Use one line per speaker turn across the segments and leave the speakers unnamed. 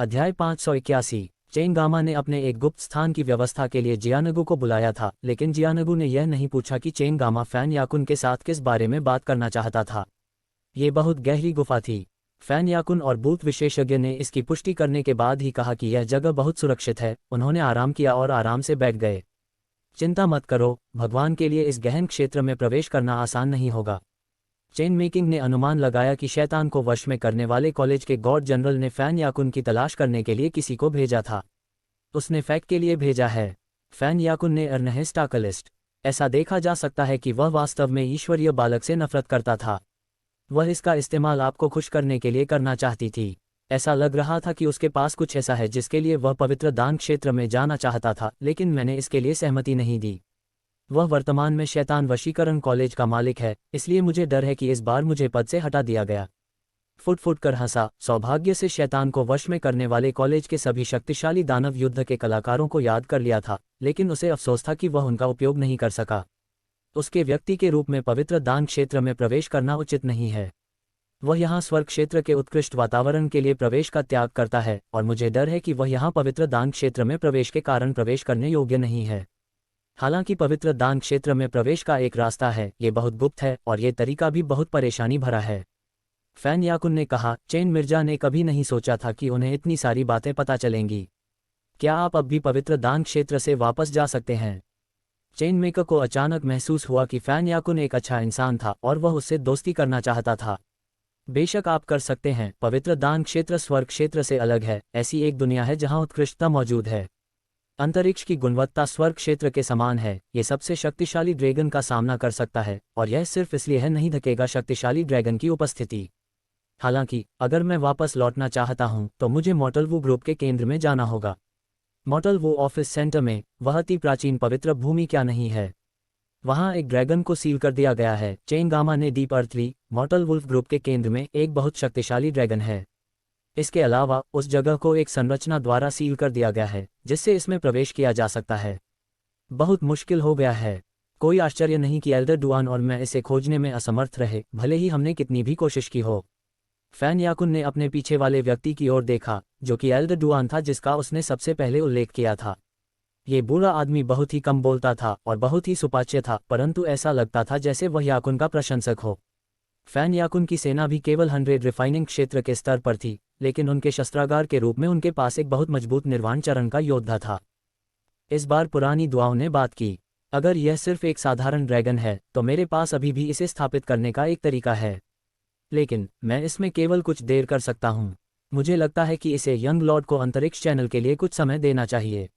अध्याय 581। चेन गामा ने अपने एक गुप्त स्थान की व्यवस्था के लिए जियानगु को बुलाया था, लेकिन जियानगु ने यह नहीं पूछा कि चेन गामा फैन याकुन के साथ किस बारे में बात करना चाहता था। ये बहुत गहरी गुफा थी। फैन याकुन और भूत विशेषज्ञ ने इसकी पुष्टि करने के बाद ही कहा कि यह जगह बहुत सुरक्षित है। उन्होंने आराम किया और आराम से बैठ गए। चिंता मत करो, भगवान के लिए इस गहन क्षेत्र में प्रवेश करना आसान नहीं होगा। चेन मेकिंग ने अनुमान लगाया कि शैतान को वश में करने वाले कॉलेज के गॉड जनरल ने फैन याकुन की तलाश करने के लिए किसी को भेजा था। उसने फैक्ट के लिए भेजा है। फैन याकुन ने अर्नहेस्ट आकलिस्ट। ऐसा देखा जा सकता है कि वह वास्तव में ईश्वरीय बालक से नफरत करता था। वह इसका इस्तेमाल आपको खुश करने के लिए करना चाहती थी। ऐसा लग रहा था कि उसके पास कुछ ऐसा है जिसके लिए वह पवित्र दान क्षेत्र में जाना चाहता था, लेकिन मैंने इसके लिए सहमति नहीं दी। वह वर्तमान में शैतान वशीकरण कॉलेज का मालिक है, इसलिए मुझे डर है कि इस बार मुझे पद से हटा दिया गया। फुट कर हंसा। सौभाग्य से शैतान को वश में करने वाले कॉलेज के सभी शक्तिशाली दानव युद्ध के कलाकारों को याद कर लिया था, लेकिन उसे अफसोस था कि वह उनका उपयोग नहीं कर सका। उसके व्यक्ति के रूप में पवित्र दान क्षेत्र में प्रवेश करना उचित नहीं है। वह यहाँ स्वर्ग क्षेत्र के उत्कृष्ट वातावरण के लिए प्रवेश का त्याग करता है, और मुझे डर है कि वह यहाँ पवित्र दान क्षेत्र में प्रवेश के कारण प्रवेश करने योग्य नहीं है। हालांकि पवित्र दान क्षेत्र में प्रवेश का एक रास्ता है, ये बहुत गुप्त है और ये तरीका भी बहुत परेशानी भरा है। फैन याकुन ने कहा। चेन मिर्जा ने कभी नहीं सोचा था कि उन्हें इतनी सारी बातें पता चलेंगी। क्या आप अब भी पवित्र दान क्षेत्र से वापस जा सकते हैं? चेन मेकर को अचानक महसूस हुआ कि फैन याकुन एक अच्छा इंसान था और वह उससे दोस्ती करना चाहता था। बेशक आप कर सकते हैं। पवित्र दान क्षेत्र स्वर्ग क्षेत्र से अलग है। ऐसी एक दुनिया है जहां उत्कृष्टता मौजूद है। अंतरिक्ष की गुणवत्ता स्वर्ग क्षेत्र के समान है। ये सबसे शक्तिशाली ड्रैगन का सामना कर सकता है, और यह सिर्फ इसलिए है नहीं धकेगा शक्तिशाली ड्रैगन की उपस्थिति। हालांकि अगर मैं वापस लौटना चाहता हूं तो मुझे मॉर्टल वू ग्रुप के केंद्र में जाना होगा। मॉर्टल वू ऑफिस सेंटर में वह अति प्राचीन पवित्र भूमि क्या नहीं है? वहां एक ड्रैगन को सील कर दिया गया है। चेन गामा ने deep earthly mortal wolf group के केंद्र में एक बहुत शक्तिशाली ड्रैगन है। इसके अलावा उस जगह को एक संरचना द्वारा सील कर दिया गया है जिससे इसमें प्रवेश किया जा सकता है। बहुत मुश्किल हो गया है। कोई आश्चर्य नहीं कि एल्डर डुआन और मैं इसे खोजने में असमर्थ रहे, भले ही हमने कितनी भी कोशिश की हो। फैन याकुन ने अपने पीछे वाले व्यक्ति की ओर देखा, जो कि एल्डर डुआन था जिसका उसने सबसे पहले उल्लेख किया था। ये बुरा आदमी बहुत ही कम बोलता था और बहुत ही सुपाच्य था, परंतु ऐसा लगता था जैसे वह याकुन का प्रशंसक हो। फैन याकुन की सेना भी केवल 100 रिफाइनिंग क्षेत्र के स्तर पर थी, लेकिन उनके शस्त्रागार के रूप में उनके पास एक बहुत मजबूत निर्वाण चरण का योद्धा था। इस बार पुरानी दुआओं ने बात की। अगर यह सिर्फ एक साधारण ड्रैगन है तो मेरे पास अभी भी इसे स्थापित करने का एक तरीका है, लेकिन मैं इसमें केवल कुछ देर कर सकता हूँ। मुझे लगता है कि इसे यंग लॉर्ड को अंतरिक्ष चैनल के लिए कुछ समय देना चाहिए।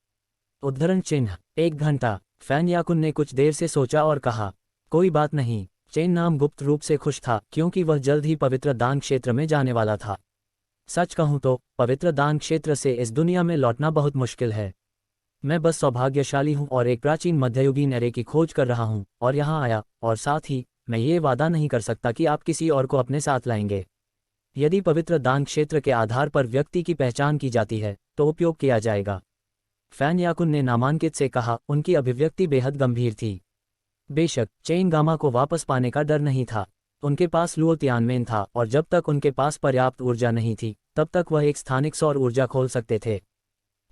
उद्धरण चिन्ह 1 घंटा। फैन याकुन ने कुछ देर से सोचा और कहा, कोई बात नहीं। चेन नाम गुप्त रूप से खुश था क्योंकि वह जल्द ही पवित्र दान क्षेत्र में जाने वाला था। सच कहूं तो पवित्र दान क्षेत्र से इस दुनिया में लौटना बहुत मुश्किल है। मैं बस सौभाग्यशाली हूं और एक प्राचीन मध्ययुगीन एरे की खोज कर रहा हूं और यहां आया, और साथ ही मैं ये वादा नहीं कर सकता कि आप किसी और को अपने साथ लाएंगे। यदि पवित्र दान क्षेत्र के आधार पर व्यक्ति की पहचान की जाती है तो उपयोग किया जाएगा। फैन याकुन ने नामांकित से कहा। उनकी अभिव्यक्ति बेहद गंभीर थी। बेशक चेन गामा को वापस पाने का डर नहीं था। उनके पास लुओ तियानमेन था, और जब तक उनके पास पर्याप्त ऊर्जा नहीं थी तब तक वह एक स्थानिक सौर ऊर्जा खोल सकते थे।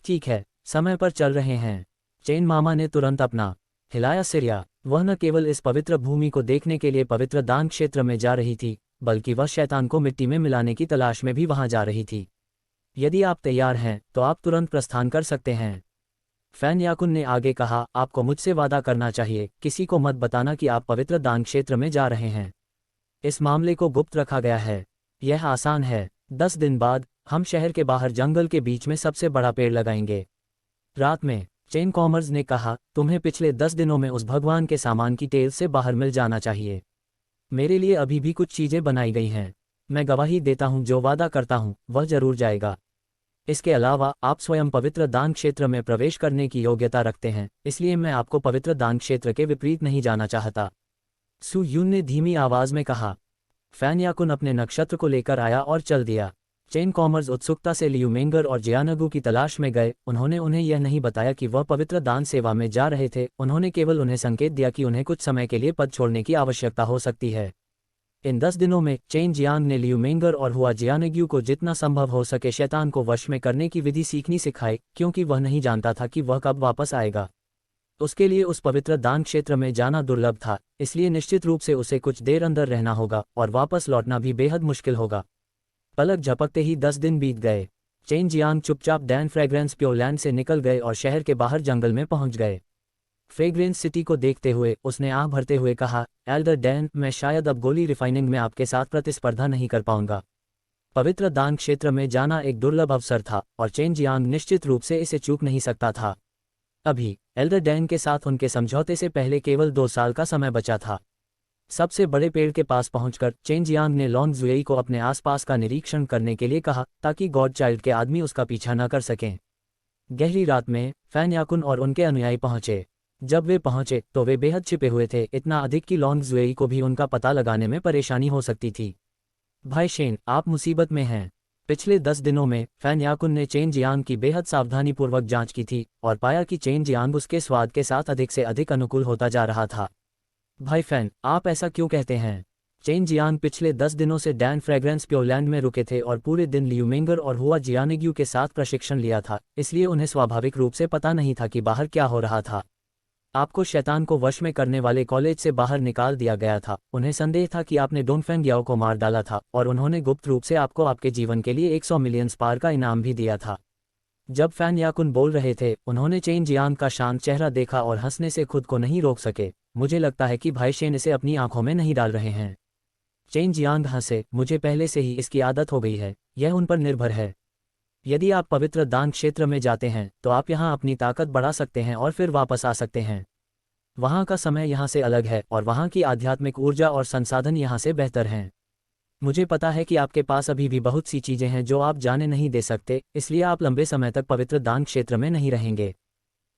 ठीक है, समय पर चल रहे हैं। चेन मामा ने तुरंत अपना हिलाया सिरिया। वह न केवल इस पवित्र भूमि को देखने के लिए पवित्र दान क्षेत्र में जा रही थी, बल्कि वह शैतान को मिट्टी में मिलाने की तलाश में भी वहां जा रही थी। यदि आप तैयार हैं तो आप तुरंत प्रस्थान कर सकते हैं। फैन याकुन ने आगे कहा, आपको मुझसे वादा करना चाहिए, किसी को मत बताना कि आप पवित्र दान क्षेत्र में जा रहे हैं। इस मामले को गुप्त रखा गया है। यह आसान है। 10 दिन बाद हम शहर के बाहर जंगल के बीच में सबसे बड़ा पेड़ लगाएंगे। रात में चेन कॉमर्स ने कहा, तुम्हें पिछले 10 दिनों में उस भगवान के सामान की टेल से बाहर मिल जाना चाहिए। मेरे लिए अभी भी कुछ चीज़ें बनाई गई हैं। मैं गवाही देता हूँ, जो वादा करता हूँ वह जरूर जाएगा। इसके अलावा आप स्वयं पवित्र दान क्षेत्र में प्रवेश करने की योग्यता रखते हैं, इसलिए मैं आपको पवित्र दान क्षेत्र के विपरीत नहीं जाना चाहता। सु यून ने धीमी आवाज में कहा। फैन याकुन अपने नक्षत्र को लेकर आया और चल दिया। चेन कॉमर्स उत्सुकता से लियू मेंगर और जियानगु की तलाश में गए। उन्होंने उन्हें यह नहीं बताया कि वह पवित्र दान सेवा में जा रहे थे। उन्होंने केवल उन्हें संकेत दिया कि उन्हें कुछ समय के लिए पद छोड़ने की आवश्यकता हो सकती है। इन 10 दिनों में चेन जियांग ने लियू मेंगर और हुआ जियानग्यू को जितना संभव हो सके शैतान को वश में करने की विधि सीखनी सिखाई, क्योंकि वह नहीं जानता था कि वह कब वापस आएगा। उसके लिए उस पवित्र दान क्षेत्र में जाना दुर्लभ था, इसलिए निश्चित रूप से उसे कुछ देर अंदर रहना होगा और वापस लौटना भी बेहद मुश्किल होगा। पलक झपकते ही 10 दिन बीत गए। चेन जियांग चुपचाप डैन फ्रेग्रेंस प्योरलैंड से निकल गए और शहर के बाहर जंगल में पहुंच गए। फ्रेग्रेंस सिटी को देखते हुए उसने आह भरते हुए कहा, एल्डर डैन, मैं शायद अब गोली रिफाइनिंग में आपके साथ प्रतिस्पर्धा नहीं कर पाऊंगा। पवित्र दान क्षेत्र में जाना एक दुर्लभ अवसर था और चेन जियांग निश्चित रूप से इसे चूक नहीं सकता था। अभी एल्डर डैन के साथ उनके समझौते से पहले केवल 2 साल का समय बचा था। सबसे बड़े पेड़ के पास पहुंचकर चेन जियांग ने लॉन्ग जुएई को अपने आसपास का निरीक्षण करने के लिए कहा, ताकि गॉड चाइल्ड के आदमी उसका पीछा न कर सकें। गहरी रात में फैन याकुन और उनके अनुयायी पहुंचे। जब वे पहुंचे तो वे बेहद छिपे हुए थे, इतना अधिक कि लॉन्ग जुएई को भी उनका पता लगाने में परेशानी हो सकती थी। भाई शेन, आप मुसीबत में हैं। पिछले 10 दिनों में फैन याकुन ने चेन जियांग की बेहद सावधानीपूर्वक जांच की थी और पाया कि चेन जियांग उसके स्वाद के साथ अधिक से अधिक अनुकूल होता जा रहा था। भाई फैन, आप ऐसा क्यों कहते हैं? चेन जियांग पिछले 10 दिनों से डैन फ्रेग्रेंस प्योरलैंड में रुके थे और पूरे दिन लियू मेंगर और हुआ जियानग्यू के साथ प्रशिक्षण लिया था, इसलिए उन्हें स्वाभाविक रूप से पता नहीं था कि बाहर क्या हो रहा था। आपको शैतान को वश में करने वाले कॉलेज से बाहर निकाल दिया गया था। उन्हें संदेह था कि आपने डोंगफेंग याओ को मार डाला था और उन्होंने गुप्त रूप से आपको आपके जीवन के लिए 100 मिलियन स्पार का इनाम भी दिया था। जब फैन याकुन बोल रहे थे, उन्होंने चेन जियांग का शांत चेहरा देखा और हंसने से खुद को नहीं रोक सके। मुझे लगता है कि भाई शेन इसे अपनी आंखों में नहीं डाल रहे हैं। चेन जियांग हंसे, मुझे पहले से ही इसकी आदत हो गई है, यह उन पर निर्भर है। यदि आप पवित्र दान क्षेत्र में जाते हैं तो आप यहाँ अपनी ताकत बढ़ा सकते हैं और फिर वापस आ सकते हैं। वहाँ का समय यहाँ से अलग है और वहाँ की आध्यात्मिक ऊर्जा और संसाधन यहाँ से बेहतर हैं। मुझे पता है कि आपके पास अभी भी बहुत सी चीज़ें हैं जो आप जाने नहीं दे सकते, इसलिए आप लंबे समय तक पवित्र दान क्षेत्र में नहीं रहेंगे।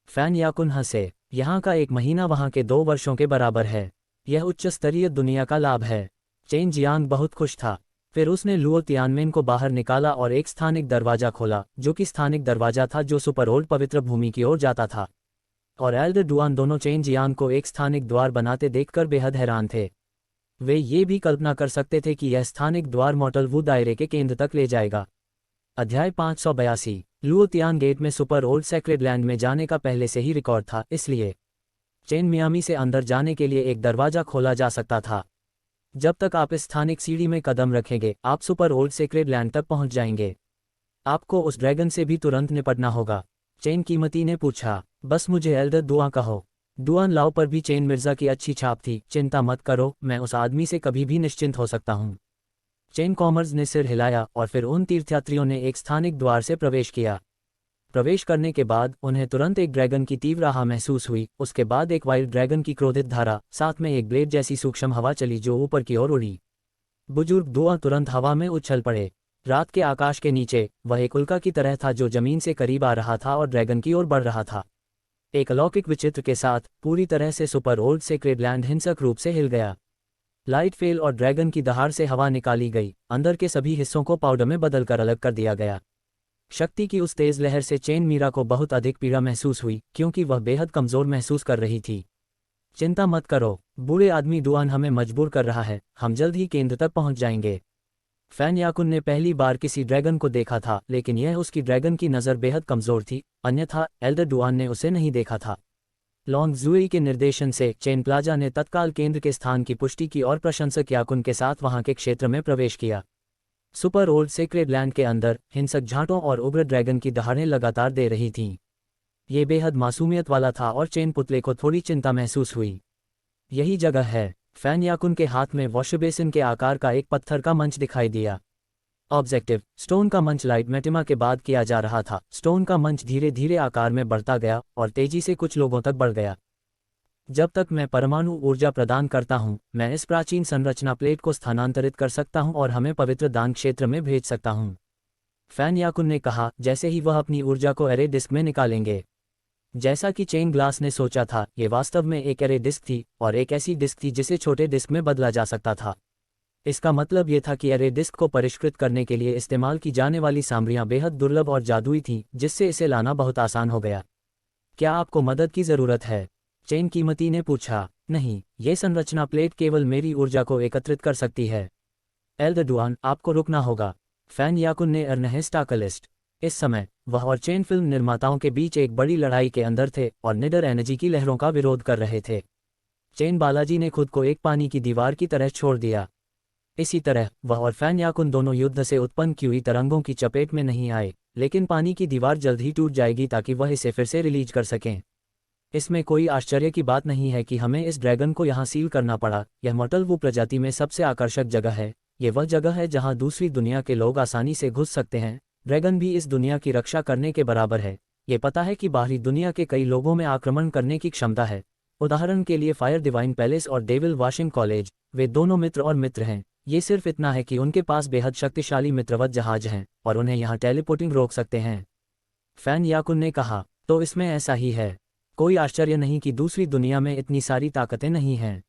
फैन याकुन हंसे, यहाँ का 1 महीना वहाँ के 2 वर्षों के बराबर है। यह उच्च स्तरीय दुनिया का लाभ है। चेन जियांग बहुत खुश था। फिर उसने लुओ तियानमेन को बाहर निकाला और एक स्थानिक दरवाजा खोला, जो कि स्थानिक दरवाजा था जो सुपर ओल्ड पवित्र भूमि की ओर जाता था। और एल्डर डुआन दोनों चेन जियांग को एक स्थानिक द्वार बनाते देखकर बेहद हैरान थे। वे ये भी कल्पना कर सकते थे कि यह स्थानिक द्वार मॉटल वू दायरे के केंद्र तक ले जाएगा। अध्याय 582। लुओ तियान गेट में सुपर ओल्ड सेक्रेड लैंड में जाने का पहले से ही रिकॉर्ड था, इसलिए चेन मियामी से अंदर जाने के लिए एक दरवाजा खोला जा सकता था। जब तक आप इस स्थानिक सीढ़ी में कदम रखेंगे, आप सुपर ओल्ड सेक्रेड लैंड तक पहुंच जाएंगे। आपको उस ड्रैगन से भी तुरंत निपटना होगा, चेन कीमती ने पूछा। बस मुझे एल्डर दुआ कहो। डुआन लाओ पर भी चेन मिर्जा की अच्छी छाप थी। चिंता मत करो, मैं उस आदमी से कभी भी निश्चिंत हो सकता हूँ। चेन कॉमर्स ने सिर हिलाया और फिर उन तीर्थयात्रियों ने एक स्थानिक द्वार से प्रवेश किया। प्रवेश करने के बाद उन्हें तुरंत एक ड्रैगन की तीव्र आह महसूस हुई। उसके बाद एक वाइल्ड ड्रैगन की क्रोधित धारा, साथ में एक ब्लेड जैसी सूक्ष्म हवा चली जो ऊपर की ओर उड़ी। बुजुर्ग दुआ तुरंत हवा में उछल पड़े। रात के आकाश के नीचे वह एक उल्का की तरह था जो जमीन से करीब आ रहा था और ड्रैगन की ओर बढ़ रहा था। एक अलौकिक विचित्र के साथ पूरी तरह से सुपर ओल्ड सेक्रेड लैंड हिंसक रूप से हिल गया। लाइट फेल और ड्रैगन की दहाड़ से हवा निकाली गई। अंदर के सभी हिस्सों को पाउडर में बदलकर अलग कर दिया गया। शक्ति की उस तेज लहर से चेन मीरा को बहुत अधिक पीड़ा महसूस हुई, क्योंकि वह बेहद कमजोर महसूस कर रही थी। चिंता मत करो, बूढ़े आदमी डुआन हमें मजबूर कर रहा है, हम जल्द ही केंद्र तक पहुंच जाएंगे। फैन याकुन ने पहली बार किसी ड्रैगन को देखा था, लेकिन यह उसकी ड्रैगन की नज़र बेहद कमज़ोर थी, अन्यथा एल्डर डुआन ने उसे नहीं देखा था। लॉन्ग जुई के निर्देशन से चेन प्लाजा ने तत्काल केंद्र के स्थान की पुष्टि की और प्रशंसक याकुन के साथ वहां के क्षेत्र में प्रवेश किया। सुपर ओल्ड सेक्रेड लैंड के अंदर हिंसक झांटों और उग्र ड्रैगन की दहाड़ें लगातार दे रही थीं। ये बेहद मासूमियत वाला था और चेन पुतले को थोड़ी चिंता महसूस हुई। यही जगह है। फैन याकुन के हाथ में वॉश बेसिन के आकार का एक पत्थर का मंच दिखाई दिया। ऑब्जेक्टिव: स्टोन का मंच लाइट मैटिमा के बाद किया जा रहा था। स्टोन का मंच धीरे धीरे आकार में बढ़ता गया और तेजी से कुछ लोगों तक बढ़ गया। जब तक मैं परमाणु ऊर्जा प्रदान करता हूं, मैं इस प्राचीन संरचना प्लेट को स्थानांतरित कर सकता हूं और हमें पवित्र दान क्षेत्र में भेज सकता हूं। फैन याकुन ने कहा, जैसे ही वह अपनी ऊर्जा को एरे डिस्क में निकालेंगे। जैसा कि चेन ग्लास ने सोचा था, ये वास्तव में एक एरे डिस्क थी और एक ऐसी डिस्क थी जिसे छोटे डिस्क में बदला जा सकता था। इसका मतलब ये था कि एरे डिस्क को परिष्कृत करने के लिए इस्तेमाल की जाने वाली सामग्रियां बेहद दुर्लभ और जादुई थीं, जिससे इसे लाना बहुत आसान हो गया। क्या आपको मदद की ज़रूरत है? चेन कीमती ने पूछा। नहीं, ये संरचना प्लेट केवल मेरी ऊर्जा को एकत्रित कर सकती है। एल्दडुआन, आपको रुकना होगा। फैन याकुन ने अर्नहेस्ट आकलिस्ट। इस समय वह और चेन फिल्म निर्माताओं के बीच एक बड़ी लड़ाई के अंदर थे और निडर एनर्जी की लहरों का विरोध कर रहे थे। चेन बालाजी ने खुद को एक पानी की दीवार की तरह छोड़ दिया। इसी तरह वह और फैन याकुन दोनों युद्ध से उत्पन्न क्यूई तरंगों की चपेट में नहीं आए, लेकिन पानी की दीवार जल्द ही टूट जाएगी ताकि वह इसे फिर से रिलीज कर सकें। इसमें कोई आश्चर्य की बात नहीं है कि हमें इस ड्रैगन को यहाँ सील करना पड़ा। यह मॉर्टल वू प्रजाति में सबसे आकर्षक जगह है। ये वह जगह है जहाँ दूसरी दुनिया के लोग आसानी से घुस सकते हैं। ड्रैगन भी इस दुनिया की रक्षा करने के बराबर है। ये पता है कि बाहरी दुनिया के कई लोगों में आक्रमण करने की क्षमता है। उदाहरण के लिए फायर डिवाइन पैलेस और डेविल वाशिंग कॉलेज, वे दोनों मित्र और मित्र हैं। ये सिर्फ इतना है कि उनके पास बेहद शक्तिशाली मित्रवत जहाज हैं और उन्हें यहाँ टेलीपोर्टिंग रोक सकते हैं। फैन याकुन ने कहा, तो इसमें ऐसा ही है। कोई आश्चर्य नहीं कि दूसरी दुनिया में इतनी सारी ताकतें नहीं हैं।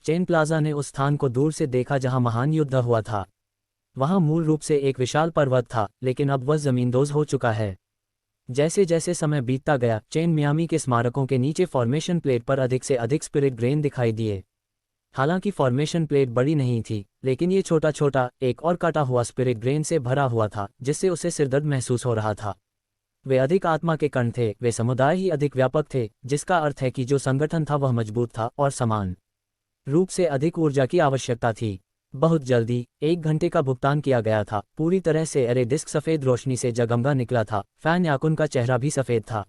चेन प्लाजा ने उस स्थान को दूर से देखा जहां महान युद्ध हुआ था। वहां मूल रूप से एक विशाल पर्वत था, लेकिन अब वह जमींदोज हो चुका है। जैसे जैसे समय बीतता गया, चेन मियामी के स्मारकों के नीचे फॉर्मेशन प्लेट पर अधिक से अधिक स्पिरिट ग्रेन दिखाई दिए। हालांकि फॉर्मेशन प्लेट बड़ी नहीं थी, लेकिन ये छोटा छोटा एक और काटा हुआ स्पिरिट ग्रेन से भरा हुआ था, जिससे उसे सिरदर्द महसूस हो रहा था। वे अधिक आत्मा के कण थे, वे समुदाय ही अधिक व्यापक थे, जिसका अर्थ है कि जो संगठन था वह मजबूत था और समान रूप से अधिक ऊर्जा की आवश्यकता थी। बहुत जल्दी 1 घंटे का भुगतान किया गया था। पूरी तरह से एरे डिस्क सफ़ेद रोशनी से जगमगा निकला था। फैन याकुन का चेहरा भी सफ़ेद था।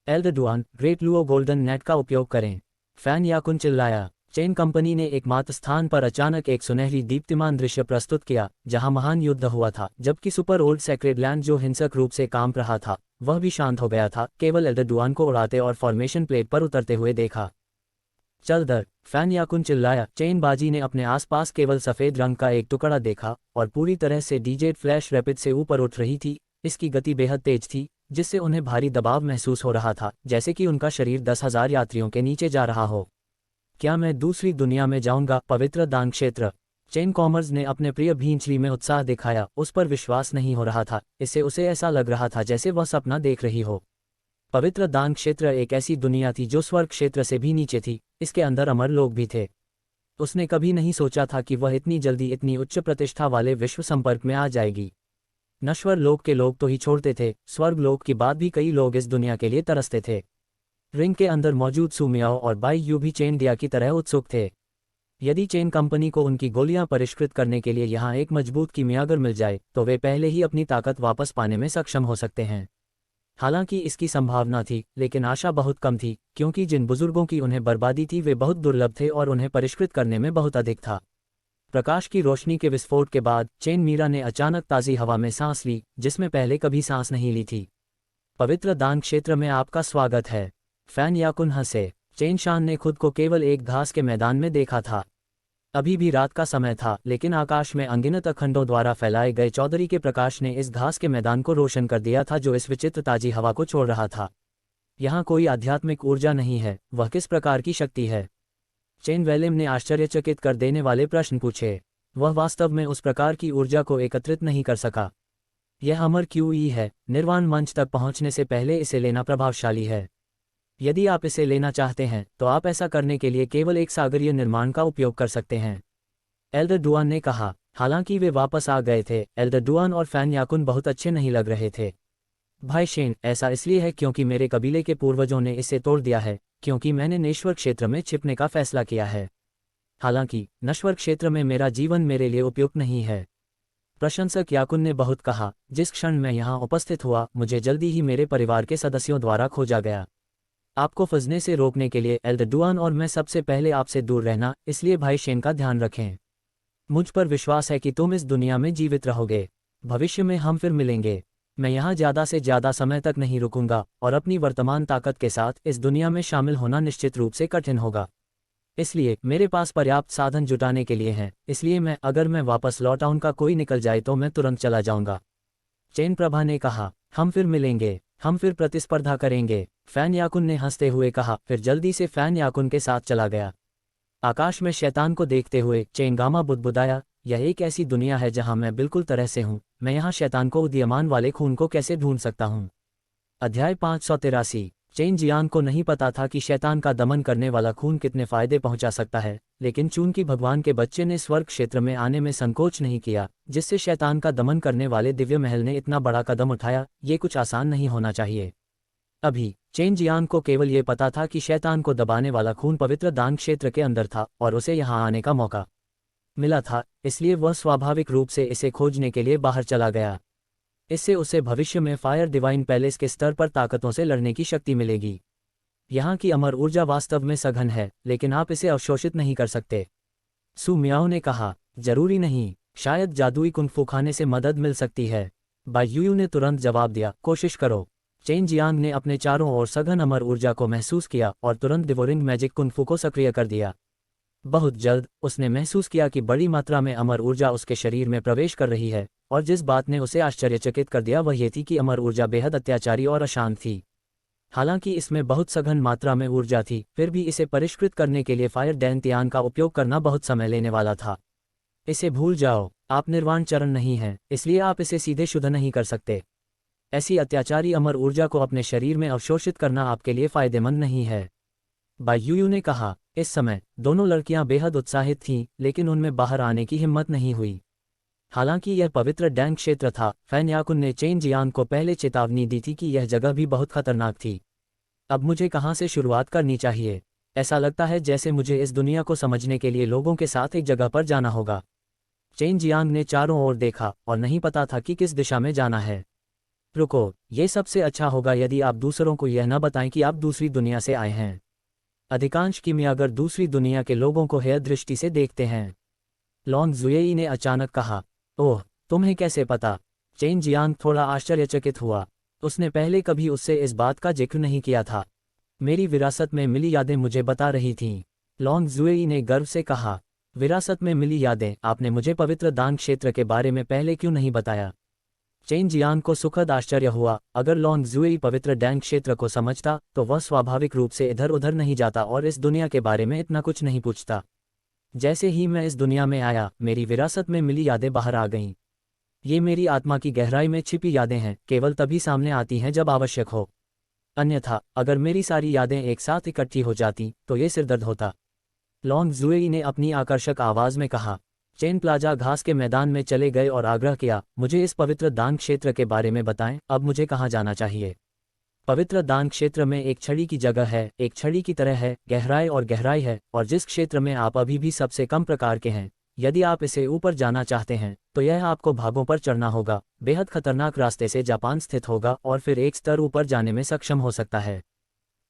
एल्दडुआन, ग्रेट लुओ गोल्डन नेट का उपयोग करें। फैन याकुन चिल्लाया। चेन कंपनी ने एकमात्र स्थान पर अचानक एक सुनहरी दीप्तिमान दृश्य प्रस्तुत किया जहां महान युद्ध हुआ था, जबकि सुपर ओल्ड सेक्रेड लैंड जो हिंसक रूप से कांप रहा था वह भी शांत हो गया था। केवल एल्दडुआन को उड़ाते और फॉर्मेशन प्लेट पर उतरते हुए देखा। चल दर, फैन याकुन चिल्लाया। चेन बाजी ने अपने आसपास केवल सफ़ेद रंग का एक टुकड़ा देखा और पूरी तरह से डीजेड फ्लैश रैपिड से ऊपर उठ रही थी। इसकी गति बेहद तेज थी, जिससे उन्हें भारी दबाव महसूस हो रहा था, जैसे कि उनका शरीर 10,000 यात्रियों के नीचे जा रहा हो। क्या मैं दूसरी दुनिया में जाऊंगा? पवित्र दान क्षेत्र। चेन कॉमर्स ने अपने प्रिय भींचली में उत्साह दिखाया। उस पर विश्वास नहीं हो रहा था। इससे उसे ऐसा लग रहा था जैसे वह सपना देख रही हो। पवित्र दान क्षेत्र एक ऐसी दुनिया थी जो स्वर्ग क्षेत्र से भी नीचे थी। इसके अंदर अमर लोग भी थे। उसने कभी नहीं सोचा था कि वह इतनी जल्दी इतनी उच्च प्रतिष्ठा वाले विश्व संपर्क में आ जाएगी। नश्वर लोक के लोग तो ही छोड़ते थे, स्वर्ग लोक की बात भी कई लोग इस दुनिया के लिए तरसते थे। रिंग के अंदर मौजूद सुमियाओ और बाई यू भी चेन दिया की तरह उत्सुक थे। यदि चेन कंपनी को उनकी गोलियां परिष्कृत करने के लिए यहाँ एक मजबूत कीमियागर मिल जाए तो वे पहले ही अपनी ताकत वापस पाने में सक्षम हो सकते हैं। हालांकि इसकी संभावना थी, लेकिन आशा बहुत कम थी, क्योंकि जिन बुजुर्गों की उन्हें बर्बादी थी वे बहुत दुर्लभ थे और उन्हें परिष्कृत करने में बहुत अधिक था। प्रकाश की रोशनी के विस्फोट के बाद चेन मीरा ने अचानक ताज़ी हवा में सांस ली, जिसमें पहले कभी सांस नहीं ली थी। पवित्र दान क्षेत्र में आपका स्वागत है। फैन याकुन हंसे। चेन शान ने खुद को केवल एक घास के मैदान में देखा था। अभी भी रात का समय था, लेकिन आकाश में अनगिनत अखंडों द्वारा फैलाए गए चौधरी के प्रकाश ने इस घास के मैदान को रोशन कर दिया था जो इस विचित्र ताजी हवा को छोड़ रहा था। यहाँ कोई आध्यात्मिक ऊर्जा नहीं है, वह किस प्रकार की शक्ति है? चेन वेलिम ने आश्चर्यचकित कर देने वाले प्रश्न पूछे। वह वास्तव में उस प्रकार की ऊर्जा को एकत्रित नहीं कर सका। यह अमर क्यूई है। निर्वाण मंच तक पहुँचने से पहले इसे लेना प्रभावशाली है। यदि आप इसे लेना चाहते हैं तो आप ऐसा करने के लिए केवल एक सागरीय निर्माण का उपयोग कर सकते हैं, एल्दडुआन ने कहा। हालांकि वे वापस आ गए थे, एल्दडुआन और फैन याकुन बहुत अच्छे नहीं लग रहे थे। भाई शेन, ऐसा इसलिए है क्योंकि मेरे कबीले के पूर्वजों ने इसे तोड़ दिया है, क्योंकि मैंने नश्वर क्षेत्र में छिपने का फैसला किया है। हालांकि नश्वर क्षेत्र में मेरा जीवन मेरे लिए उपयुक्त नहीं है। प्रशंसक याकुन ने बहुत कहा। जिस क्षण मैं यहाँ उपस्थित हुआ, मुझे जल्दी ही मेरे परिवार के सदस्यों द्वारा खोजा गया। आपको फंसने से रोकने के लिए एल्दडुआन और मैं सबसे पहले आपसे दूर रहना, इसलिए भाई शेन का ध्यान रखें। मुझ पर विश्वास है कि तुम इस दुनिया में जीवित रहोगे। भविष्य में हम फिर मिलेंगे। मैं यहाँ ज़्यादा से ज़्यादा समय तक नहीं रुकूंगा और अपनी वर्तमान ताकत के साथ इस दुनिया में शामिल होना निश्चित रूप से कठिन होगा। इसलिए मेरे पास पर्याप्त साधन जुटाने के लिए हैं, इसलिए अगर मैं वापस लौट आऊं का कोई निकल जाए तो मैं तुरंत चला जाऊंगा। चेन प्रभा ने कहा। हम फिर मिलेंगे, हम फिर प्रतिस्पर्धा करेंगे, फैन याकुन ने हंसते हुए कहा, फिर जल्दी से फैन याकुन के साथ चला गया। आकाश में शैतान को देखते हुए चेन गामा बुदबुदाया। यह एक ऐसी दुनिया है जहां मैं बिल्कुल तरह से हूं। मैं यहां शैतान को उदीयमान वाले खून को कैसे ढूंढ सकता हूं? अध्याय 583। चेन जियांग को नहीं पता था कि शैतान का दमन करने वाला खून कितने फायदे पहुंचा सकता है, लेकिन चूंकि भगवान के बच्चे ने स्वर्ग क्षेत्र में आने में संकोच नहीं किया, जिससे शैतान का दमन करने वाले दिव्य महल ने इतना बड़ा कदम उठाया, ये कुछ आसान नहीं होना चाहिए। अभी चेन जियांग को केवल ये पता था कि शैतान को दबाने वाला खून पवित्र दान क्षेत्र के अंदर था और उसे यहाँ आने का मौका मिला था, इसलिए वह स्वाभाविक रूप से इसे खोजने के लिए बाहर चला गया। इससे उसे भविष्य में फायर डिवाइन पैलेस के स्तर पर ताकतों से लड़ने की शक्ति मिलेगी। यहाँ की अमर ऊर्जा वास्तव में सघन है, लेकिन आप इसे अवशोषित नहीं कर सकते। सु मियाओ ने कहा, जरूरी नहीं, शायद जादुई कुंग-फू खाने से मदद मिल सकती है। बाई यूयू ने तुरंत जवाब दिया, कोशिश करो। चेन जियांग ने अपने चारों ओर सघन अमर ऊर्जा को महसूस किया और तुरंत डिवोरिंग मैजिक कुंग-फू को सक्रिय कर दिया। बहुत जल्द उसने महसूस किया कि बड़ी मात्रा में अमर ऊर्जा उसके शरीर में प्रवेश कर रही है, और जिस बात ने उसे आश्चर्यचकित कर दिया वह ये थी कि अमर ऊर्जा बेहद अत्याचारी और अशांत थी। हालांकि इसमें बहुत सघन मात्रा में ऊर्जा थी, फिर भी इसे परिष्कृत करने के लिए फायर डैंतियान का उपयोग करना बहुत समय लेने वाला था। इसे भूल जाओ, आप निर्वाण चरण नहीं हैं, इसलिए आप इसे सीधे शुद्ध नहीं कर सकते। ऐसी अत्याचारी अमर ऊर्जा को अपने शरीर में अवशोषित करना आपके लिए फायदेमंद नहीं है। बाई यूयू ने कहा। इस समय दोनों लड़कियां बेहद उत्साहित थीं, लेकिन उनमें बाहर आने की हिम्मत नहीं हुई। हालांकि यह पवित्र डैंग क्षेत्र था, फैन याकुन ने चेन जियांग को पहले चेतावनी दी थी कि यह जगह भी बहुत खतरनाक थी। अब मुझे कहाँ से शुरुआत करनी चाहिए? ऐसा लगता है जैसे मुझे इस दुनिया को समझने के लिए लोगों के साथ एक जगह पर जाना होगा। चेन जियांग ने चारों ओर देखा और नहीं पता था कि किस दिशा में जाना है। रुको, ये सबसे अच्छा होगा यदि आप दूसरों को यह न बताएं कि आप दूसरी दुनिया से आए हैं। अधिकांश किमियागर दूसरी दुनिया के लोगों को हेय दृष्टि से देखते हैं। लॉन्ग जुएई ने अचानक कहा, ओह, तुम्हें कैसे पता? चेन जियांग थोड़ा आश्चर्यचकित हुआ। उसने पहले कभी उससे इस बात का जिक्र नहीं किया था। मेरी विरासत में मिली यादें मुझे बता रही थीं। लॉन्ग जुएई ने गर्व से कहा, विरासत में मिली यादें? आपने मुझे पवित्र दान क्षेत्र के बारे में पहले क्यों नहीं बताया? चेन जियांग को सुखद आश्चर्य हुआ। अगर लॉन्ग जुएई पवित्र डैंग क्षेत्र को समझता तो वह स्वाभाविक रूप से इधर उधर नहीं जाता और इस दुनिया के बारे में इतना कुछ नहीं पूछता। जैसे ही मैं इस दुनिया में आया, मेरी विरासत में मिली यादें बाहर आ गईं। ये मेरी आत्मा की गहराई में छिपी यादें हैं, केवल तभी सामने आती हैं जब आवश्यक हो। अन्यथा अगर मेरी सारी यादें एक साथ इकट्ठी हो जाती तो ये सिरदर्द होता। लॉन्ग जुएई ने अपनी आकर्षक आवाज में कहा। चेन प्लाजा घास के मैदान में चले गए और आग्रह किया, मुझे इस पवित्र दान क्षेत्र के बारे में बताएं, अब मुझे कहाँ जाना चाहिए? पवित्र दान क्षेत्र में एक छड़ी की जगह है, एक छड़ी की तरह है, गहराई और गहराई है, और जिस क्षेत्र में आप अभी भी सबसे कम प्रकार के हैं। यदि आप इसे ऊपर जाना चाहते हैं तो यह आपको भागों पर चढ़ना होगा, बेहद खतरनाक रास्ते से जापान स्थित होगा और फिर एक स्तर ऊपर जाने में सक्षम हो सकता है।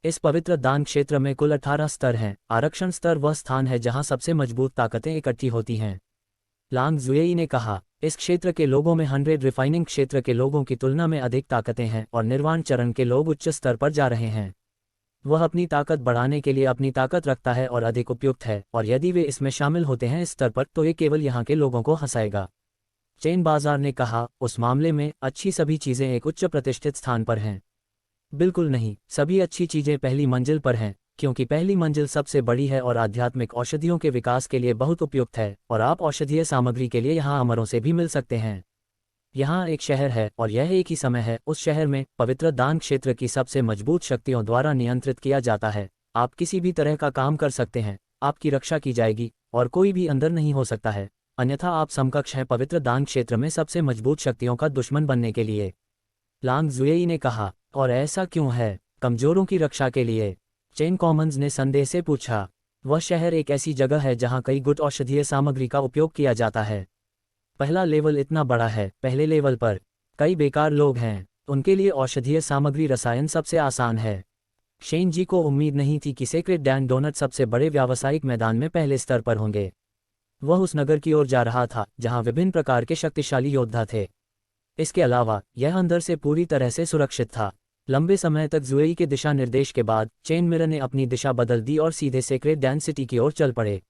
इस पवित्र दान क्षेत्र में कुल 18 स्तर हैं। आरक्षण स्तर वह स्थान है जहां सबसे मजबूत ताकतें इकट्ठी होती हैं। लॉन्ग जुएई ने कहा, इस क्षेत्र के लोगों में 100 रिफाइनिंग क्षेत्र के लोगों की तुलना में अधिक ताकतें हैं और निर्वाण चरण के लोग उच्च स्तर पर जा रहे हैं। वह अपनी ताकत बढ़ाने के लिए अपनी ताकत रखता है और अधिक उपयुक्त है, और यदि वे इसमें शामिल होते हैं इस स्तर पर तो ये केवल यहाँ के लोगों को हंसाएगा। चेन बाजार ने कहा, उस मामले में अच्छी सभी चीज़ें एक उच्च प्रतिष्ठित स्थान पर हैं। बिल्कुल नहीं, सभी अच्छी चीज़ें पहली मंजिल पर हैं, क्योंकि पहली मंजिल सबसे बड़ी है और आध्यात्मिक औषधियों के विकास के लिए बहुत उपयुक्त है, और आप औषधीय सामग्री के लिए यहाँ अमरों से भी मिल सकते हैं। यहाँ एक शहर है और यह एक ही समय है उस शहर में पवित्र दान क्षेत्र की सबसे मजबूत शक्तियों द्वारा नियंत्रित किया जाता है। आप किसी भी तरह का काम कर सकते हैं, आपकी रक्षा की जाएगी और कोई भी अंदर नहीं हो सकता है, अन्यथा आप समकक्ष हैं पवित्र दान क्षेत्र में सबसे मजबूत शक्तियों का दुश्मन बनने के लिए। लॉन्ग जुएई ने कहा, और ऐसा क्यों है? कमजोरों की रक्षा के लिए? चेन कॉमन्स ने संदेह से पूछा। वह शहर एक ऐसी जगह है जहां कई गुट औषधीय सामग्री का उपयोग किया जाता है। पहला लेवल इतना बड़ा है, पहले लेवल पर कई बेकार लोग हैं, उनके लिए औषधीय सामग्री रसायन सबसे आसान है। शेन जी को उम्मीद नहीं थी कि सेक्रेट डैन डोनट सबसे बड़े व्यावसायिक मैदान में पहले स्तर पर होंगे। वह उस नगर की ओर जा रहा था जहां विभिन्न प्रकार के शक्तिशाली योद्धा थे। इसके अलावा यह अंदर से पूरी तरह से सुरक्षित था। लंबे समय तक जुएई के दिशा निर्देश के बाद चेन मिरर ने अपनी दिशा बदल दी और सीधे सेक्रेट डैन सिटी की ओर चल पड़े।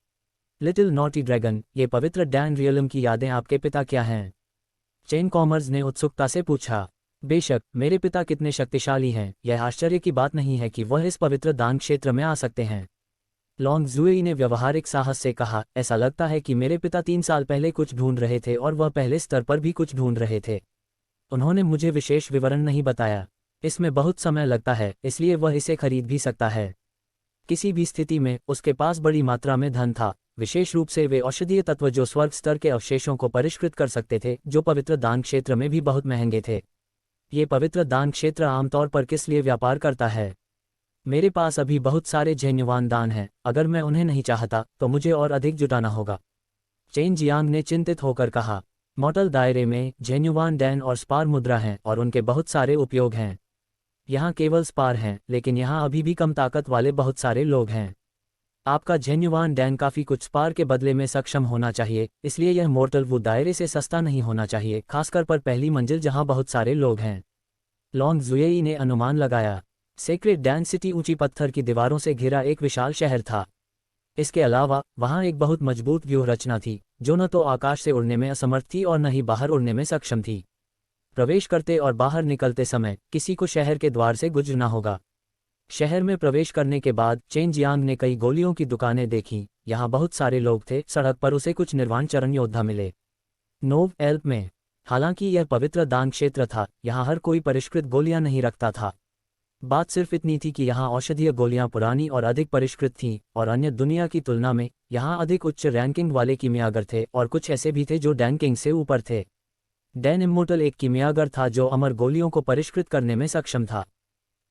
लिटिल नॉटी ड्रैगन, ये पवित्र डैन रियलम की यादें आपके पिता क्या हैं? चेन कॉमर्स ने उत्सुकता से पूछा। बेशक, मेरे पिता कितने शक्तिशाली हैं, यह आश्चर्य की बात नहीं है कि वह इस पवित्र दान क्षेत्र में आ सकते हैं। लॉन्ग जुएई ने व्यवहारिक साहस से कहा, ऐसा लगता है कि मेरे पिता 3 साल पहले कुछ ढूंढ रहे थे और वह पहले स्तर पर भी कुछ ढूंढ रहे थे। उन्होंने मुझे विशेष विवरण नहीं बताया। इसमें बहुत समय लगता है, इसलिए वह इसे खरीद भी सकता है। किसी भी स्थिति में उसके पास बड़ी मात्रा में धन था, विशेष रूप से वे औषधीय तत्व जो स्वर्ग स्तर के अवशेषों को परिष्कृत कर सकते थे, जो पवित्र दान क्षेत्र में भी बहुत महंगे थे। ये पवित्र दान क्षेत्र आमतौर पर किस लिए व्यापार करता है? मेरे पास अभी बहुत सारे जेन्युआन दान हैं, अगर मैं उन्हें नहीं चाहता तो मुझे और अधिक जुटाना होगा। चेन जियांग ने चिंतित होकर कहा। मॉडल दायरे में जेन्युआन डैन और स्पार मुद्रा हैं और उनके बहुत सारे उपयोग हैं। यहाँ केवल स्पार हैं, लेकिन यहाँ अभी भी कम ताकत वाले बहुत सारे लोग हैं। आपका जेन्युआन डैन काफ़ी कुछ स्पार के बदले में सक्षम होना चाहिए, इसलिए यह मोर्टल वुड दायरे से सस्ता नहीं होना चाहिए, खासकर पर पहली मंजिल जहाँ बहुत सारे लोग हैं। लॉन्ग जुएई ने अनुमान लगाया। सेक्रेट डैन सिटी ऊंची पत्थर की दीवारों से घिरा एक विशाल शहर था। इसके अलावा वहाँ एक बहुत मजबूत व्यूह रचना थी, जो न तो आकाश से उड़ने में असमर्थ थी और न ही बाहर उड़ने में सक्षम थी। प्रवेश करते और बाहर निकलते समय किसी को शहर के द्वार से गुजरना होगा। शहर में प्रवेश करने के बाद चेन जियांग ने कई गोलियों की दुकानें देखीं। यहाँ बहुत सारे लोग थे। सड़क पर उसे कुछ निर्वाण चरण योद्धा मिले। नोव एल्प में, हालांकि यह पवित्र दान क्षेत्र था, यहाँ हर कोई परिष्कृत गोलियां नहीं रखता था। बात सिर्फ इतनी थी कि यहाँ औषधीय गोलियां पुरानी और अधिक परिष्कृत थीं, और अन्य दुनिया की तुलना में यहाँ अधिक उच्च रैंकिंग वाले कीमियागर थे, और कुछ ऐसे भी थे जो डैन किंग से ऊपर थे। डैन इम्मोर्टल एक कीमियागर था जो अमर गोलियों को परिष्कृत करने में सक्षम था।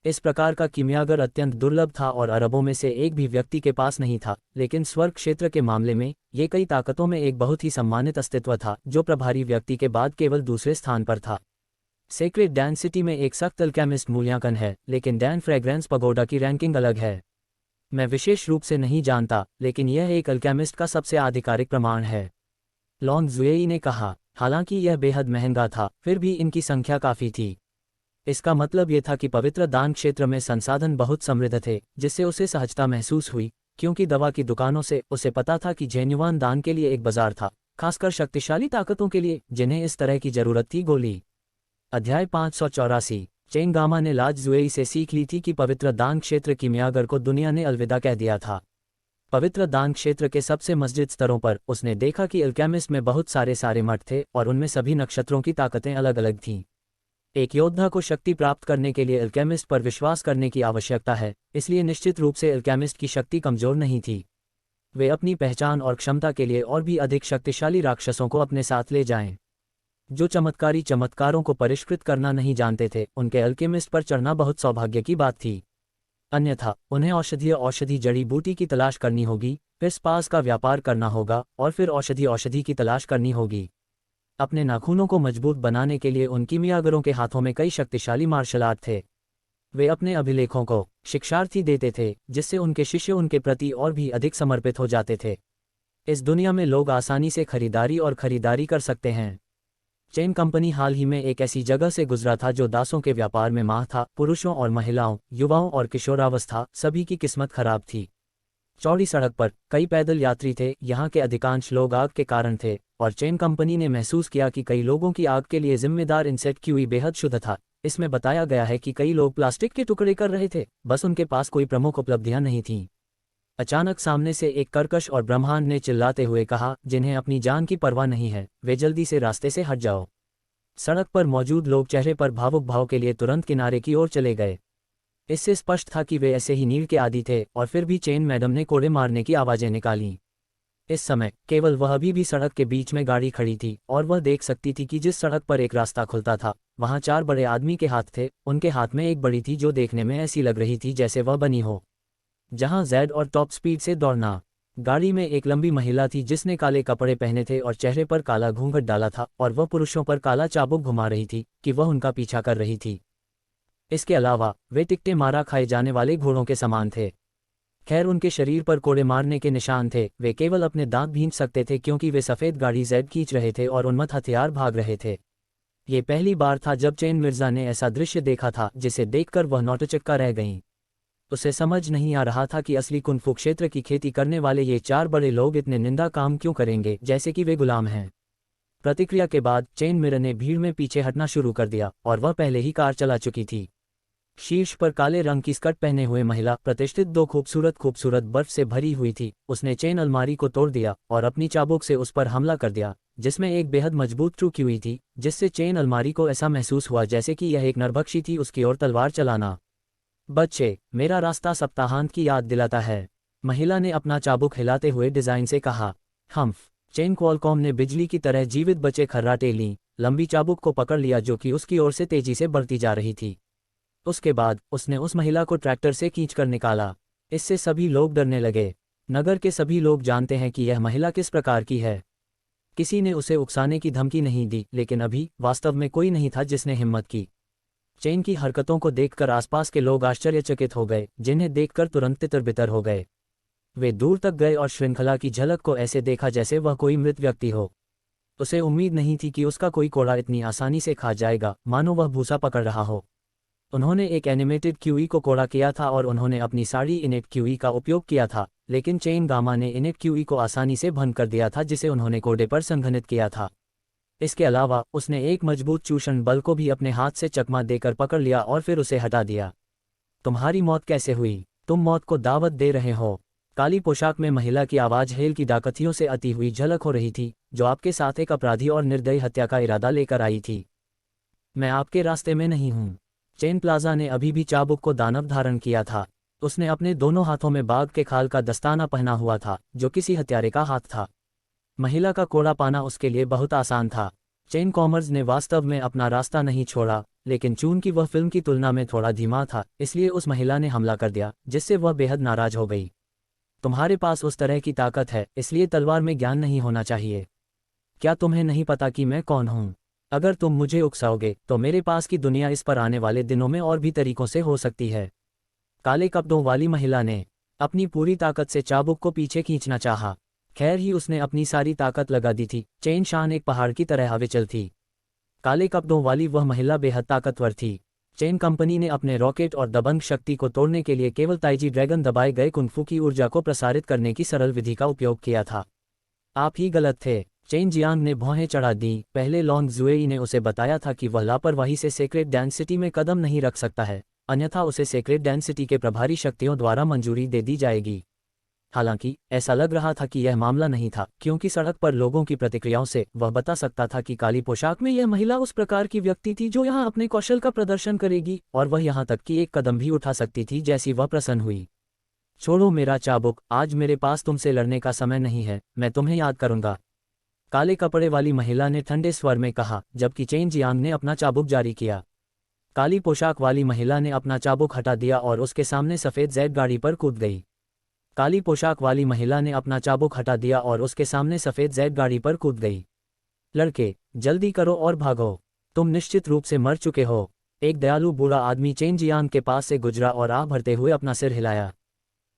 इस प्रकार का कीमियागर अत्यंत दुर्लभ था और अरबों में से एक भी व्यक्ति के पास नहीं था, लेकिन स्वर्ग क्षेत्र के मामले में ये कई ताकतों में एक बहुत ही सम्मानित अस्तित्व था, जो प्रभारी व्यक्ति के बाद केवल दूसरे स्थान पर था। सेक्रेट डैन सिटी में एक सख्त अल्केमिस्ट मूल्यांकन है, लेकिन डैन फ्रेग्रेंस पगोडा की रैंकिंग अलग है। मैं विशेष रूप से नहीं जानता, लेकिन यह एक अल्केमिस्ट का सबसे आधिकारिक प्रमाण है, लॉन्ग जुएई ने कहा। हालांकि यह बेहद महंगा था, फिर भी इनकी संख्या काफ़ी थी। इसका मतलब ये था कि पवित्र दान क्षेत्र में संसाधन बहुत समृद्ध थे, जिससे उसे सहजता महसूस हुई, क्योंकि दवा की दुकानों से उसे पता था कि जेन्युआन दान के लिए एक बाजार था, खासकर शक्तिशाली ताकतों के लिए जिन्हें इस तरह की जरूरत थी। गोली। अध्याय 584। चेंग गामा ने लाज जुएई से सीख ली थी कि पवित्र दान क्षेत्र कीमियागर को दुनिया ने अलविदा कह दिया था। पवित्र दान क्षेत्र के सबसे मस्जिद स्तरों पर उसने देखा कि अल्केमिस्ट में बहुत सारे मठ थे और उनमें सभी नक्षत्रों की ताकतें अलग अलग थीं। एक योद्धा को शक्ति प्राप्त करने के लिए अल्केमिस्ट पर विश्वास करने की आवश्यकता है, इसलिए निश्चित रूप से अल्केमिस्ट की शक्ति कमजोर नहीं थी। वे अपनी पहचान और क्षमता के लिए और भी अधिक शक्तिशाली राक्षसों को अपने साथ ले जाएं, जो चमत्कारी चमत्कारों को परिष्कृत करना नहीं जानते थे। उनके अल्केमिस्ट पर चढ़ना बहुत सौभाग्य की बात थी। अन्यथा उन्हें औषधि जड़ी बूटी की तलाश करनी होगी, फिर स्पास का व्यापार करना होगा और फिर औषधि की तलाश करनी होगी। अपने नाखूनों को मजबूत बनाने के लिए उन कीमियागरों के हाथों में कई शक्तिशाली मार्शल आर्ट थे। वे अपने अभिलेखों को शिक्षार्थी देते थे, जिससे उनके शिष्य उनके प्रति और भी अधिक समर्पित हो जाते थे। इस दुनिया में लोग आसानी से खरीदारी कर सकते हैं। चेन कंपनी हाल ही में एक ऐसी जगह से गुजरा था जो दासों के व्यापार में माह था। पुरुषों और महिलाओं, युवाओं और किशोरावस्था, सभी की किस्मत खराब थी। चौड़ी सड़क पर कई पैदल यात्री थे। यहाँ के अधिकांश लोग आग के कारण थे, और चेन कंपनी ने महसूस किया कि कई लोगों की आग के लिए जिम्मेदार इंसेक्ट क्यूई बेहद शुद्ध था। इसमें बताया गया है कि कई लोग प्लास्टिक के टुकड़े कर रहे थे, बस उनके पास कोई प्रमुख उपलब्धियां नहीं थीं। अचानक सामने से एक कर्कश और ब्रह्मांड ने चिल्लाते हुए कहा, जिन्हें अपनी जान की परवाह नहीं है, वे जल्दी से रास्ते से हट जाओ। सड़क पर मौजूद लोग चेहरे पर भावुक भाव के लिए तुरंत किनारे की ओर चले गए। इससे स्पष्ट था कि वे ऐसे ही नीड के आदी थे, और फिर भी चेन मैडम ने कोड़े मारने की आवाजें निकालीं। इस समय केवल वह अभी भी सड़क के बीच में गाड़ी खड़ी थी, और वह देख सकती थी कि जिस सड़क पर एक रास्ता खुलता था, वहां 4 बड़े आदमी के हाथ थे। उनके हाथ में एक बड़ी थी जो देखने में ऐसी लग रही थी जैसे वह बनी हो जहां जेड और टॉप स्पीड से दौड़ना। गाड़ी में एक लंबी महिला थी जिसने काले कपड़े पहने थे और चेहरे पर काला घूंघट डाला था, और वह पुरुषों पर काला चाबुक घुमा रही थी कि वह उनका पीछा कर रही थी। इसके अलावा वे टिकटे मारा खाए जाने वाले घोड़ों के समान थे। खैर, उनके शरीर पर कोड़े मारने के निशान थे। वे केवल अपने दांत भींच सकते थे क्योंकि वे सफ़ेद गाड़ी जेड खींच रहे थे और उन्मत्त हथियार भाग रहे थे। ये पहली बार था जब चेन मिर्जा ने ऐसा दृश्य देखा था, जिसे देखकर वह नौटचक्का रह गईं। उसे समझ नहीं आ रहा था कि असली कुनफू क्षेत्र की खेती करने वाले ये 4 बड़े लोग इतने निंदा काम क्यों करेंगे, जैसे कि वे गुलाम हैं। प्रतिक्रिया के बाद चेन मिर्जा ने भीड़ में पीछे हटना शुरू कर दिया, और वह पहले ही कार चला चुकी थी। शीर्ष पर काले रंग की स्कर्ट पहने हुए महिला प्रतिष्ठित दो खूबसूरत बर्फ से भरी हुई थी। उसने चेन अलमारी को तोड़ दिया और अपनी चाबुक से उस पर हमला कर दिया, जिसमें एक बेहद मजबूत ट्रू की हुई थी, जिससे चेन अलमारी को ऐसा महसूस हुआ जैसे कि यह एक नरभक्षी थी उसकी ओर तलवार चलाना। बच्चे, मेरा रास्ता सप्ताहांत की याद दिलाता है, महिला ने अपना चाबुक हिलाते हुए डिजाइन से कहा। हम्फ। चेन क्वालकॉम ने बिजली की तरह जीवित बचे खर्राटे लीं, लंबी चाबुक को पकड़ लिया जो कि उसकी ओर से तेजी से बढ़ती जा रही थी। उसके बाद उसने उस महिला को ट्रैक्टर से खींचकर निकाला। इससे सभी लोग डरने लगे। नगर के सभी लोग जानते हैं कि यह महिला किस प्रकार की है। किसी ने उसे उकसाने की धमकी नहीं दी, लेकिन अभी वास्तव में कोई नहीं था जिसने हिम्मत की। चेन की हरकतों को देखकर आसपास के लोग आश्चर्यचकित हो गए, जिन्हें देखकर तुरंत तितर-बितर हो गए। वे दूर तक गए और श्रृंखला की झलक को ऐसे देखा जैसे वह कोई मृत व्यक्ति हो। उसे उम्मीद नहीं थी कि उसका कोई कोड़ा इतनी आसानी से खा जाएगा, मानो वह भूसा पकड़ रहा हो। उन्होंने एक एनिमेटेड क्यूई को कोड़ा किया था और उन्होंने अपनी सारी इनेट क्यूई का उपयोग किया था, लेकिन चेन गामा ने इनेट क्यूई को आसानी से भंग कर दिया था जिसे उन्होंने कोडे पर संघनित किया था। इसके अलावा उसने एक मजबूत चूषण बल को भी अपने हाथ से चकमा देकर पकड़ लिया और फिर उसे हटा दिया। तुम्हारी मौत कैसे हुई? तुम मौत को दावत दे रहे हो। काली पोशाक में महिला की आवाज़ हेल की डाकथियों से अति हुई झलक हो रही थी, जो आपके साथ एक अपराधी और निर्दयी हत्या का इरादा लेकर आई थी। मैं आपके रास्ते में नहीं हूँ। चेन प्लाजा ने अभी भी चाबुक को दानव धारण किया था। उसने अपने दोनों हाथों में बाघ के खाल का दस्ताना पहना हुआ था, जो किसी हत्यारे का हाथ था। महिला का कोड़ा पाना उसके लिए बहुत आसान था। चेन कॉमर्स ने वास्तव में अपना रास्ता नहीं छोड़ा, लेकिन चूंकि वह फिल्म की तुलना में थोड़ा धीमा था, इसलिए उस महिला ने हमला कर दिया, जिससे वह बेहद नाराज हो गई। तुम्हारे पास उस तरह की ताकत है, इसलिए तलवार में ज्ञान नहीं होना चाहिए। क्या तुम्हें नहीं पता कि मैं कौन हूँ? अगर तुम मुझे उकसाओगे तो मेरे पास की दुनिया इस पर आने वाले दिनों में और भी तरीकों से हो सकती है। काले कपड़ों वाली महिला ने अपनी पूरी ताकत से चाबुक को पीछे खींचना चाहा। खैर ही उसने अपनी सारी ताकत लगा दी थी। चेन शान एक पहाड़ की तरह हलचल थी। काले कपड़ों वाली वह महिला बेहद ताकतवर थी। चेन कंपनी ने अपने रॉकेट और दबंग शक्ति को तोड़ने के लिए केवल ताइजी ड्रैगन दबाए गए कुंफू की ऊर्जा को प्रसारित करने की सरल विधि का उपयोग किया था। आप ही गलत थे। चेन जियांग ने भौहें चढ़ा दी। पहले लॉन्ग जुएई ने उसे बताया था कि वह लापरवाही से सेक्रेट डेंसिटी में कदम नहीं रख सकता है, अन्यथा उसे सेक्रेट डेंसिटी के प्रभारी शक्तियों द्वारा मंजूरी दे दी जाएगी। हालांकि ऐसा लग रहा था कि यह मामला नहीं था, क्योंकि सड़क पर लोगों की प्रतिक्रियाओं से वह बता सकता था कि काली पोशाक में यह महिला उस प्रकार की व्यक्ति थी जो यहाँ अपने कौशल का प्रदर्शन करेगी, और वह यहाँ तक कि एक कदम भी उठा सकती थी जैसी वह प्रसन्न हुई। छोड़ो मेरा चाबुक, आज मेरे पास तुमसे लड़ने का समय नहीं है, मैं तुम्हें याद करूंगा, काले कपड़े वाली महिला ने ठंडे स्वर में कहा, जबकि चेन जियांग ने अपना चाबुक जारी किया। काली पोशाक वाली महिला ने अपना चाबुक हटा दिया और उसके सामने सफ़ेद जेड गाड़ी पर कूद गई। काली पोशाक वाली महिला ने अपना चाबुक हटा दिया और उसके सामने सफ़ेद जेड गाड़ी पर कूद गई। लड़के, जल्दी करो और भागो, तुम निश्चित रूप से मर चुके हो। एक दयालु बूढ़ा आदमी चेन जियांग के पास से गुजरा और आह भरते हुए अपना सिर हिलाया।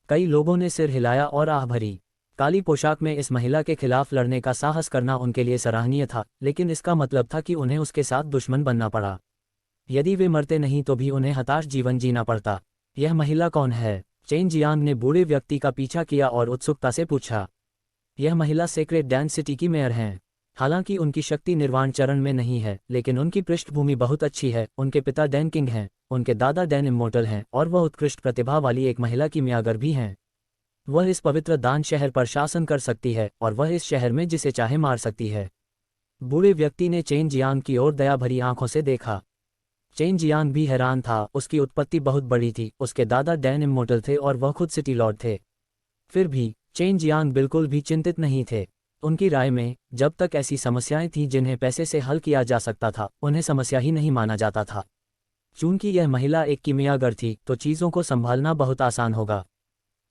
कई लोगों ने सिर हिलाया और आह भरी। काली पोशाक में इस महिला के खिलाफ लड़ने का साहस करना उनके लिए सराहनीय था, लेकिन इसका मतलब था कि उन्हें उसके साथ दुश्मन बनना पड़ा। यदि वे मरते नहीं तो भी उन्हें हताश जीवन जीना पड़ता। यह महिला कौन है? चेन जियांग ने बूढ़े व्यक्ति का पीछा किया और उत्सुकता से पूछा। यह महिला सेक्रेट डेंसिटी की मेयर हैं। हालांकि उनकी शक्ति निर्वाण चरण में नहीं है, लेकिन उनकी पृष्ठभूमि बहुत अच्छी है। उनके पिता डैन किंग हैं, उनके दादा डैन इमोर्टल हैं, और वह उत्कृष्ट प्रतिभा वाली एक महिला की म्यागर भी हैं। वह इस पवित्र दान शहर पर शासन कर सकती है, और वह इस शहर में जिसे चाहे मार सकती है। बूढ़े व्यक्ति ने चेन जियांग की ओर दया भरी आंखों से देखा। चेन जियांग भी हैरान था। उसकी उत्पत्ति बहुत बड़ी थी, उसके दादा डैन इमोर्टल थे और वह खुद सिटी लॉर्ड थे। फिर भी चेन जियांग बिल्कुल भी चिंतित नहीं थे। उनकी राय में जब तक ऐसी समस्याएं थीं जिन्हें पैसे से हल किया जा सकता था, उन्हें समस्या ही नहीं माना जाता था। चूंकि यह महिला एक कीमियागर थी, तो चीज़ों को संभालना बहुत आसान होगा।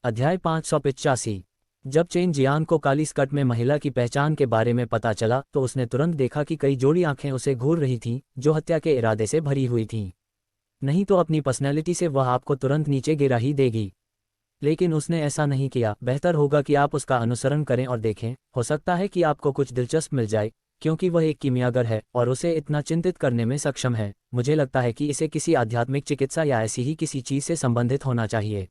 अध्याय 585। जब चेन जियांग को काली स्कर्ट में महिला की पहचान के बारे में पता चला तो उसने तुरंत देखा कि कई जोड़ी आंखें उसे घूर रही थीं, जो हत्या के इरादे से भरी हुई थीं। नहीं तो अपनी पर्सनैलिटी से वह आपको तुरंत नीचे गिरा ही देगी। लेकिन उसने ऐसा नहीं किया। बेहतर होगा कि आप उसका अनुसरण करें और देखें, हो सकता है कि आपको कुछ दिलचस्प मिल जाए, क्योंकि वह एक कीमियागर है और उसे इतना चिंतित करने में सक्षम है। मुझे लगता है कि इसे किसी आध्यात्मिक चिकित्सा या ऐसी ही किसी चीज़ से संबंधित होना चाहिए,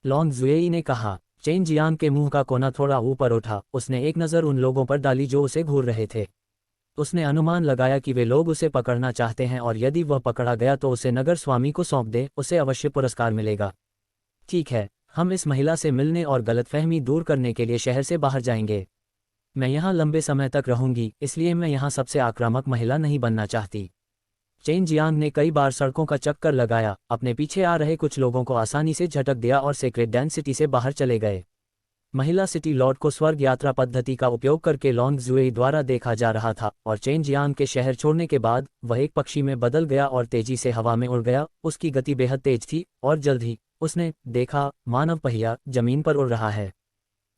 लॉन्ग जुएई ने कहा। चेन जियांग के मुंह का कोना थोड़ा ऊपर उठा। उसने एक नज़र उन लोगों पर डाली जो उसे घूर रहे थे। उसने अनुमान लगाया कि वे लोग उसे पकड़ना चाहते हैं और यदि वह पकड़ा गया तो उसे नगर स्वामी को सौंप दे, उसे अवश्य पुरस्कार मिलेगा। ठीक है, हम इस महिला से मिलने और गलतफहमी दूर करने के लिए शहर से बाहर जाएंगे। मैं यहाँ लंबे समय तक रहूंगी, इसलिए मैं यहाँ सबसे आक्रामक महिला नहीं बनना चाहती। चेन जियांग ने कई बार सड़कों का चक्कर लगाया, अपने पीछे आ रहे कुछ लोगों को आसानी से झटक दिया और सेक्रेड डैन सिटी से बाहर चले गए। महिला सिटी लॉर्ड को स्वर्ग यात्रा पद्धति का उपयोग करके लॉन्ग जुएई द्वारा देखा जा रहा था और चेन जियांग के शहर छोड़ने के बाद वह एक पक्षी में बदल गया और तेजी से हवा में उड़ गया। उसकी गति बेहद तेज थी और जल्द ही उसने देखा मानव पहिया जमीन पर उड़ रहा है।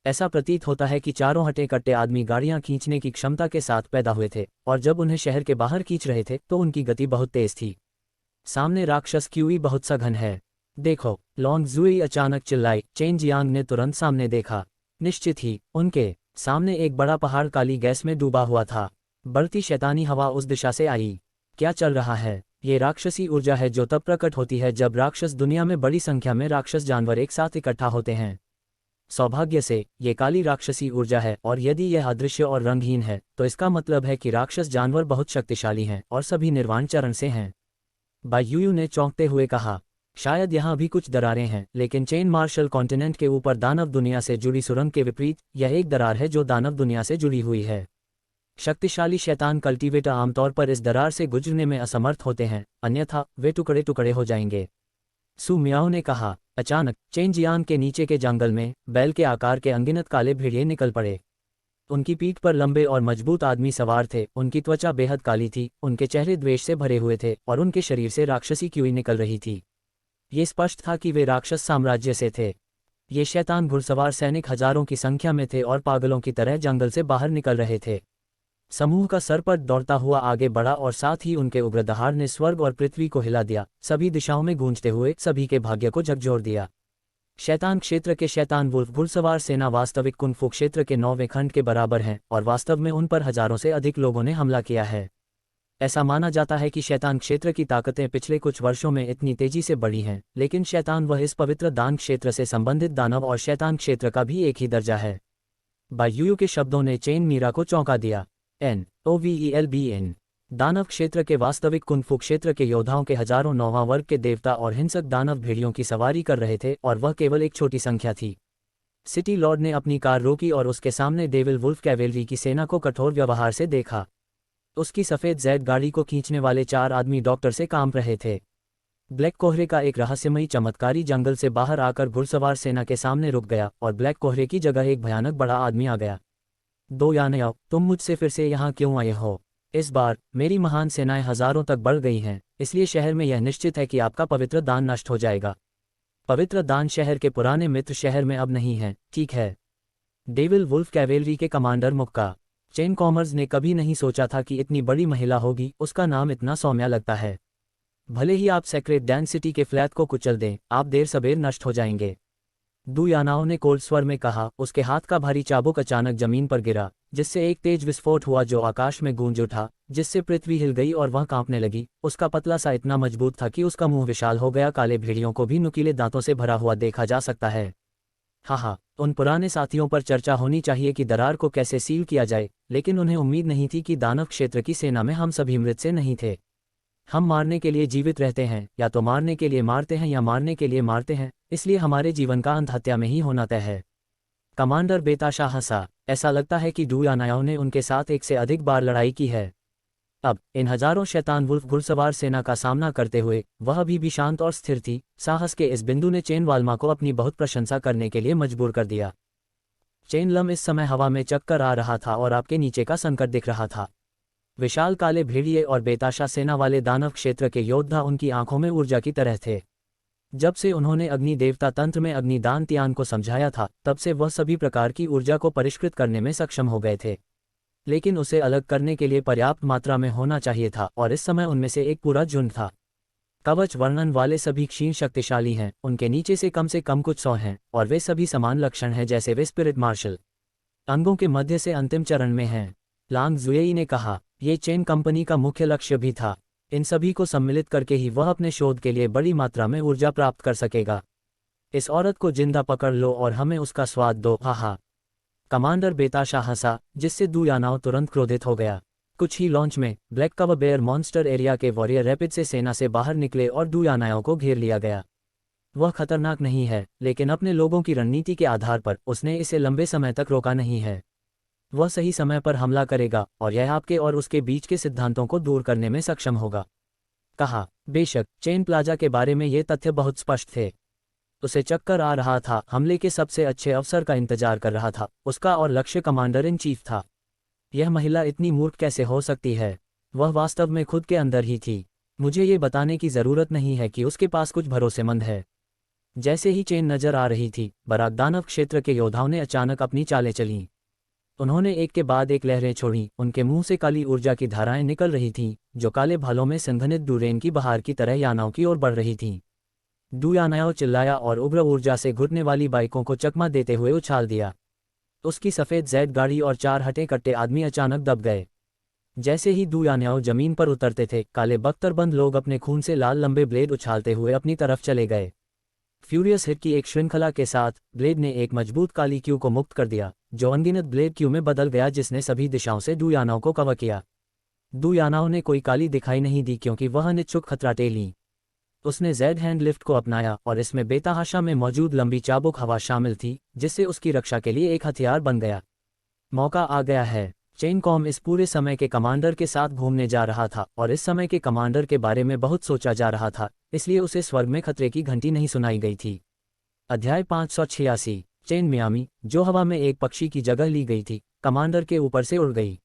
ऐसा प्रतीत होता है कि चारों हटे कट्टे आदमी गाड़ियां खींचने की क्षमता के साथ पैदा हुए थे और जब उन्हें शहर के बाहर खींच रहे थे तो उनकी गति बहुत तेज थी। सामने राक्षस क्यूई बहुत सघन है, देखो, लॉन्ग जुई अचानक चिल्लाई। चेन जियांग ने तुरंत सामने देखा। निश्चित ही उनके सामने एक बड़ा पहाड़ काली गैस में डूबा हुआ था। बढ़ती शैतानी हवा उस दिशा से आई। क्या चल रहा है? ये राक्षसी ऊर्जा है जो तब प्रकट होती है जब राक्षस दुनिया में बड़ी संख्या में राक्षस जानवर एक साथ इकट्ठा होते हैं। सौभाग्य से ये काली राक्षसी ऊर्जा है और यदि यह अदृश्य और रंगहीन है तो इसका मतलब है कि राक्षस जानवर बहुत शक्तिशाली हैं और सभी निर्वाण चरण से हैं। बायूयू ने चौंकते हुए कहा, शायद यहाँ भी कुछ दरारें हैं, लेकिन चेन मार्शल कॉन्टिनेंट के ऊपर दानव दुनिया से जुड़ी सुरंग के विपरीत यह एक दरार है जो दानव दुनिया से जुड़ी हुई है। शक्तिशाली शैतान कल्टीवेटर आमतौर पर इस दरार से गुजरने में असमर्थ होते हैं, अन्यथा वे टुकड़े टुकड़े हो जाएंगे। सू मियाओ ने कहा। अचानक चेन जियांग के नीचे के जंगल में बैल के आकार के अनगिनत काले भेड़िए निकल पड़े। उनकी पीठ पर लंबे और मजबूत आदमी सवार थे। उनकी त्वचा बेहद काली थी, उनके चेहरे द्वेष से भरे हुए थे और उनके शरीर से राक्षसी क्यूई निकल रही थी। ये स्पष्ट था कि वे राक्षस साम्राज्य से थे। ये शैतान घुड़सवार सैनिक हजारों की संख्या में थे और पागलों की तरह जंगल से बाहर निकल रहे थे। समूह का सरपट दौड़ता हुआ आगे बढ़ा और साथ ही उनके उग्र दहाड़ ने स्वर्ग और पृथ्वी को हिला दिया, सभी दिशाओं में गूंजते हुए सभी के भाग्य को झकझोर दिया। शैतान क्षेत्र के शैतान वुल्फ घुड़सवार सेना वास्तविक कुंग-फू क्षेत्र के 9वें खंड के बराबर हैं और वास्तव में उन पर हजारों से अधिक लोगों ने हमला किया है। ऐसा माना जाता है कि शैतान क्षेत्र की ताकतें पिछले कुछ वर्षों में इतनी तेजी से बढ़ी हैं, लेकिन शैतान वह इस पवित्र दान क्षेत्र से संबंधित दानव और शैतान क्षेत्र का भी एक ही दर्जा है। बायूयू के शब्दों ने चेन मीरा को चौंका दिया। NOVELBN दानव क्षेत्र के वास्तविक कुंग-फू क्षेत्र के योद्धाओं के हजारों 9वां वर्ग के देवता और हिंसक दानव भेड़ियों की सवारी कर रहे थे और वह केवल एक छोटी संख्या थी। सिटी लॉर्ड ने अपनी कार रोकी और उसके सामने डेविल वुल्फ कैवेलरी की सेना को कठोर व्यवहार से देखा। उसकी सफ़ेद जैड गाड़ी को खींचने वाले 4 आदमी डॉक्टर से काम रहे थे। ब्लैक कोहरे का एक रहस्यमयी चमत्कारी जंगल से बाहर आकर घुड़सवार सेना के सामने रुक गया और ब्लैक कोहरे की जगह एक भयानक बड़ा आदमी आ गया। दो यानेओ, तुम मुझसे फिर से यहाँ क्यों आए हो? इस बार मेरी महान सेनाएं हजारों तक बढ़ गई हैं, इसलिए शहर में यह निश्चित है कि आपका पवित्र दान नष्ट हो जाएगा। पवित्र दान शहर के पुराने मित्र शहर में अब नहीं हैं, ठीक है? डेविल वुल्फ कैवेलरी के कमांडर मुक्का। चेन कॉमर्स ने कभी नहीं सोचा था कि इतनी बड़ी महिला होगी, उसका नाम इतना सौम्या लगता है। भले ही आप सेक्रेड डैन सिटी के फ्लैट को कुचल दें, आप देर सबेर नष्ट हो जाएंगे। दू यानाओं ने कोल्ड स्वर में कहा। उसके हाथ का भारी चाबुक अचानक जमीन पर गिरा, जिससे एक तेज विस्फोट हुआ जो आकाश में गूंज उठा, जिससे पृथ्वी हिल गई और वह कांपने लगी। उसका पतला सा इतना मजबूत था कि उसका मुंह विशाल हो गया। काले भेड़ियों को भी नुकीले दांतों से भरा हुआ देखा जा सकता है। हाँ, उन पुराने साथियों पर चर्चा होनी चाहिए कि दरार को कैसे सील किया जाए, लेकिन उन्हें उम्मीद नहीं थी कि दानव क्षेत्र की सेना में हम सभी मृत से नहीं थे। हम मारने के लिए जीवित रहते हैं, या तो मारने के लिए मारते हैं या मारने के लिए मारते हैं, इसलिए हमारे जीवन का अंत हत्या में ही होना तय है। कमांडर बेताशा हंसा। ऐसा लगता है कि डू यानाओं ने उनके साथ एक से अधिक बार लड़ाई की है। अब इन हजारों शैतान वुल्फ घुड़सवार सेना का सामना करते हुए वह अभी भी शांत और स्थिर थी। साहस के इस बिंदु ने चेन वाल्मा को अपनी बहुत प्रशंसा करने के लिए मजबूर कर दिया। चेन लम इस समय हवा में चक्कर आ रहा था और आपके नीचे का संकट दिख रहा था। विशाल काले भेड़िए और बेताशा सेना वाले दानव क्षेत्र के योद्धा उनकी आंखों में ऊर्जा की तरह थे। जब से उन्होंने अग्नि देवता तंत्र में अग्निदान तियान को समझाया था, तब से वह सभी प्रकार की ऊर्जा को परिष्कृत करने में सक्षम हो गए थे, लेकिन उसे अलग करने के लिए पर्याप्त मात्रा में होना चाहिए था और इस समय उनमें से एक पूरा झुंड था। कवच वर्णन वाले सभी क्षीण शक्तिशाली हैं, उनके नीचे से कम कुछ 100 हैं और वे सभी समान लक्षण हैं जैसे वे स्पिरिट मार्शल अंगों के मध्य से अंतिम चरण में हैं। लांग जुएई ने कहा, ये चेन कंपनी का मुख्य लक्ष्य भी था। इन सभी को सम्मिलित करके ही वह अपने शोध के लिए बड़ी मात्रा में ऊर्जा प्राप्त कर सकेगा। इस औरत को जिंदा पकड़ लो और हमें उसका स्वाद दो। हा। कमांडर बेताशा हंसा, जिससे दू यानाओ तुरंत क्रोधित हो गया। कुछ ही लॉन्च में black cover bear monster area के वॉरियर रैपिड से सेना से बाहर निकले और डुयानाओं को घेर लिया गया। वह खतरनाक नहीं है, लेकिन अपने लोगों की रणनीति के आधार पर उसने इसे लंबे समय तक रोका नहीं है। वह सही समय पर हमला करेगा और यह आपके और उसके बीच के सिद्धांतों को दूर करने में सक्षम होगा, कहा। बेशक चेन प्लाजा के बारे में ये तथ्य बहुत स्पष्ट थे। उसे चक्कर आ रहा था, हमले के सबसे अच्छे अवसर का इंतजार कर रहा था। उसका और लक्ष्य कमांडर इन चीफ था। यह महिला इतनी मूर्ख कैसे हो सकती है? वह वास्तव में खुद के अंदर ही थी। मुझे ये बताने की ज़रूरत नहीं है कि उसके पास कुछ भरोसेमंद है। जैसे ही चेन नजर आ रही थी, बराक दानव क्षेत्र के योद्धाओं ने अचानक अपनी चालें चलीं। उन्होंने एक के बाद एक लहरें छोड़ी। उनके मुंह से काली ऊर्जा की धाराएं निकल रही थीं, जो काले भालों में संघनित डूरेन की बहार की तरह यानाओं की ओर बढ़ रही थीं। डुयानाओ चिल्लाया और उग्र ऊर्जा से घुटने वाली बाइकों को चकमा देते हुए उछाल दिया। उसकी सफ़ेद जेड गाड़ी और 4 हटे कट्टे आदमी अचानक दब गए। जैसे ही डुयानाओ जमीन पर उतरते थे, काले बख्तरबंद लोग अपने खून से लाल लंबे ब्लेड उछालते हुए अपनी तरफ चले गए। फ्यूरियस हिट की एक श्रृंखला के साथ ब्लेड ने एक मजबूत काली क्यू को मुक्त कर दिया, जो अनगिनत ब्लेड क्यू में बदल गया, जिसने सभी दिशाओं से डुयानाओ को कवर किया। डुयानाओ ने कोई काली दिखाई नहीं दी, क्योंकि वह अनिच्छुक खतराटे लीं। उसने जेड हैंड लिफ्ट को अपनाया और इसमें बेतहाशा में मौजूद लंबी चाबुक हवा शामिल थी, जिससे उसकी रक्षा के लिए एक हथियार बन गया। मौका आ गया है। चेन कॉम इस पूरे समय के कमांडर के साथ घूमने जा रहा था और इस समय के कमांडर के बारे में बहुत सोचा जा रहा था, इसलिए उसे स्वर्ग में खतरे की घंटी नहीं सुनाई गई थी। अध्याय 586। चेन मियामी, जो हवा में एक पक्षी की जगह ली गई थी, कमांडर के ऊपर से उड़ गई।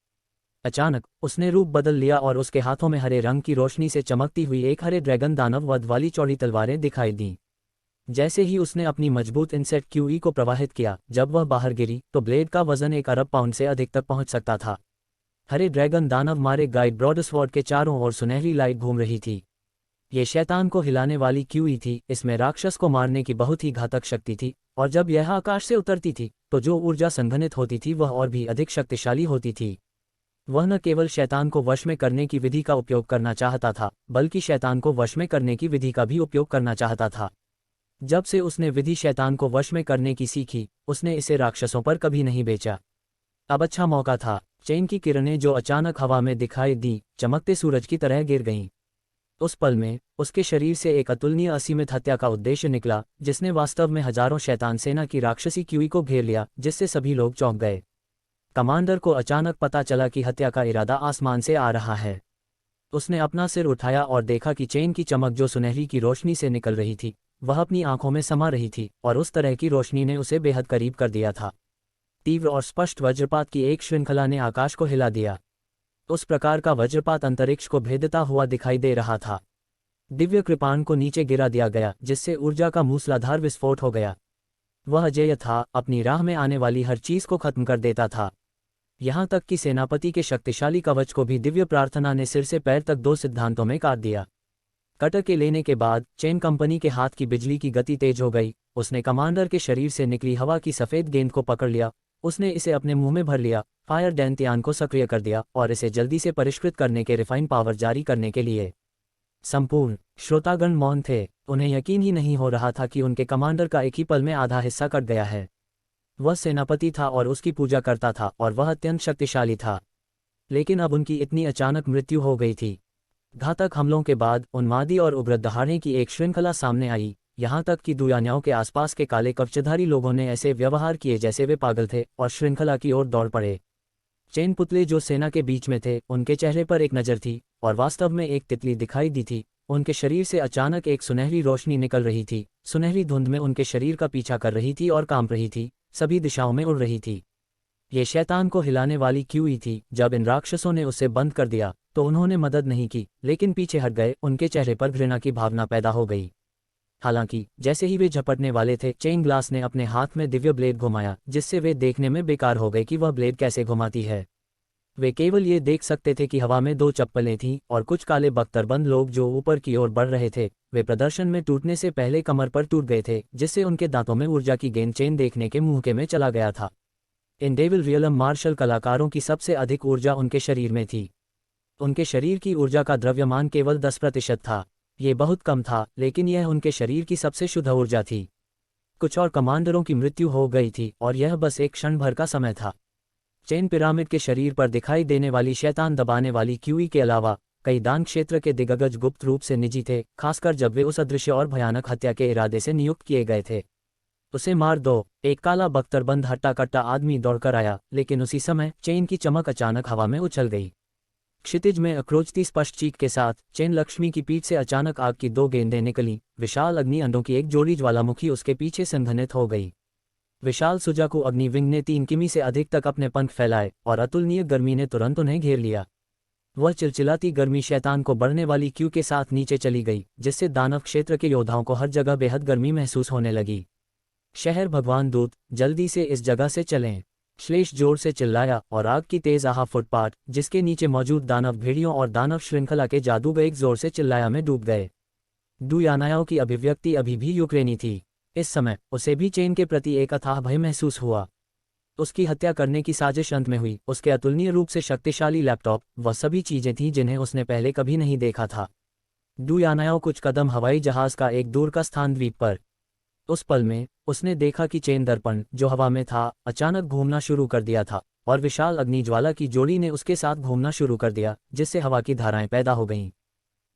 अचानक उसने रूप बदल लिया और उसके हाथों में हरे रंग की रोशनी से चमकती हुई एक हरे ड्रैगन दानव वध वाली चौड़ी तलवारें दिखाई दीं। जैसे ही उसने अपनी मजबूत इंसेक्ट क्यूई को प्रवाहित किया, जब वह बाहर गिरी तो ब्लेड का वजन 1 अरब पाउंड से अधिक तक पहुंच सकता था। हरे ड्रैगन दानव मारे गाइड ब्रॉडस्वॉर्ड के चारों ओर सुनहरी लाइट घूम रही थी। ये शैतान को हिलाने वाली क्यूई थी। इसमें राक्षस को मारने की बहुत ही घातक शक्ति थी, और जब यह आकाश से उतरती थी तो जो ऊर्जा संघनित होती थी वह और भी अधिक शक्तिशाली होती थी। वह न केवल शैतान को वश में करने की विधि का उपयोग करना चाहता था, बल्कि शैतान को वश में करने की विधि का भी उपयोग करना चाहता था। जब से उसने विधि शैतान को वश में करने की सीखी, उसने इसे राक्षसों पर कभी नहीं बेचा। अब अच्छा मौका था। चेन की किरणें जो अचानक हवा में दिखाई दी, चमकते सूरज की तरह गिर गईं। उस पल में उसके शरीर से एक अतुलनीय असीमित हत्या का उद्देश्य निकला, जिसने वास्तव में हजारों शैतान सेना की राक्षसी क्यूई को घेर लिया, जिससे सभी लोग चौंक गए। कमांडर को अचानक पता चला कि हत्या का इरादा आसमान से आ रहा है। उसने अपना सिर उठाया और देखा कि चेन की चमक जो सुनहरी की रोशनी से निकल रही थी, वह अपनी आंखों में समा रही थी, और उस तरह की रोशनी ने उसे बेहद करीब कर दिया था। तीव्र और स्पष्ट वज्रपात की एक श्रृंखला ने आकाश को हिला दिया। उस प्रकार का वज्रपात अंतरिक्ष को भेदता हुआ दिखाई दे रहा था। दिव्य कृपाण को नीचे गिरा दिया गया, जिससे ऊर्जा का मूसलाधार विस्फोट हो गया। वह अजेय था, अपनी राह में आने वाली हर चीज को खत्म कर देता था। यहाँ तक कि सेनापति के शक्तिशाली कवच को भी दिव्य प्रार्थना ने सिर से पैर तक 2 सिद्धांतों में काट दिया। कटर के लेने के बाद चेन कंपनी के हाथ की बिजली की गति तेज हो गई। उसने कमांडर के शरीर से निकली हवा की सफ़ेद गेंद को पकड़ लिया। उसने इसे अपने मुंह में भर लिया, फायर डैंतियान को सक्रिय कर दिया और इसे जल्दी से परिष्कृत करने के रिफाइन पावर जारी करने के लिए। संपूर्ण श्रोतागण मौन थे। उन्हें यकीन ही नहीं हो रहा था कि उनके कमांडर का एक ही पल में आधा हिस्सा कट गया है। वह सेनापति था और उसकी पूजा करता था, और वह अत्यंत शक्तिशाली था। लेकिन अब उनकी इतनी अचानक मृत्यु हो गई थी। घातक हमलों के बाद उन्मादी और उग्र दहाड़े की एक श्रृंखला सामने आई, यहाँ तक कि दुयान्याओं के आसपास के काले कवचधारी लोगों ने ऐसे व्यवहार किए जैसे वे पागल थे और श्रृंखला की ओर दौड़ पड़े। चेन पुतले जो सेना के बीच में थे, उनके चेहरे पर एक नज़र थी और वास्तव में एक तितली दिखाई दी थी। उनके शरीर से अचानक एक सुनहरी रोशनी निकल रही थी। सुनहरी धुंध में उनके शरीर का पीछा कर रही थी और कांप रही थी, सभी दिशाओं में उड़ रही थी। ये शैतान को हिलाने वाली क्यूई थी। जब इन राक्षसों ने उसे बंद कर दिया तो उन्होंने मदद नहीं की, लेकिन पीछे हट गए। उनके चेहरे पर घृणा की भावना पैदा हो गई। हालांकि जैसे ही वे झपटने वाले थे, चेन ग्लास ने अपने हाथ में दिव्य ब्लेड घुमाया, जिससे वे देखने में बेकार हो गए कि वह ब्लेड कैसे घुमाती है। वे केवल ये देख सकते थे कि हवा में 2 चप्पलें थीं और कुछ काले बख्तरबंद लोग जो ऊपर की ओर बढ़ रहे थे। वे प्रदर्शन में टूटने से पहले कमर पर टूट गए थे, जिससे उनके दांतों में ऊर्जा की गेंद चेन देखने के मुंह के में चला गया था। इन डेविल रियलम मार्शल कलाकारों की सबसे अधिक ऊर्जा उनके शरीर में थी। उनके शरीर की ऊर्जा का द्रव्यमान केवल 10% था। ये बहुत कम था, लेकिन यह उनके शरीर की सबसे शुद्ध ऊर्जा थी। कुछ और कमांडरों की मृत्यु हो गई थी और यह बस एक क्षण भर का समय था। चेन पिरामिड के शरीर पर दिखाई देने वाली शैतान दबाने वाली क्यूई के अलावा कई दान क्षेत्र के दिग्गज गुप्त रूप से निजी थे, खासकर जब वे उस अदृश्य और भयानक हत्या के इरादे से नियुक्त किए गए थे। उसे मार दो, एक काला बख्तरबंद हट्टा कट्टा आदमी दौड़कर आया, लेकिन उसी समय चेन की चमक अचानक हवा में उछल गई। क्षितिज में अक्रोचती स्पष्ट चीख के साथ चेन लक्ष्मी की पीठ से अचानक आग की 2 गेंदें निकली। विशाल अग्नि अंडों की एक जोड़ी ज्वालामुखी उसके पीछे संघनित हो गई। विशाल सुजाकू अग्नि विंग ने 3 किमी से अधिक तक अपने पंख फैलाए और अतुलनीय गर्मी ने तुरंत उन्हें घेर लिया। वह चिलचिलाती गर्मी शैतान को बढ़ने वाली क्यू के साथ नीचे चली गई, जिससे दानव क्षेत्र के योद्धाओं को हर जगह बेहद गर्मी महसूस होने लगी। शहर भगवान दूत, जल्दी से इस जगह से चलें, श्लेष जोर से चिल्लाया और आग की तेज आह फुटपाथ जिसके नीचे मौजूद दानव भेड़ियों और दानव श्रृंखला के जादूगर एक जोर से चिल्लाया में डूब गए। डुयानायाओ की अभिव्यक्ति अभी भी यूक्रेनी थी। इस समय उसे भी चेन के प्रति एक अथाह भय महसूस हुआ। उसकी हत्या करने की साजिश अंत में हुई। उसके अतुलनीय रूप से शक्तिशाली लैपटॉप, वह सभी चीजें थीं जिन्हें उसने पहले कभी नहीं देखा था। डुयानायाओ कुछ कदम हवाई जहाज का एक दूर का स्थान द्वीप पर। उस पल में उसने देखा कि चेन दर्पण जो हवा में था अचानक घूमना शुरू कर दिया था और विशाल अग्निज्वाला की जोड़ी ने उसके साथ घूमना शुरू कर दिया, जिससे हवा की धाराएं पैदा हो गईं।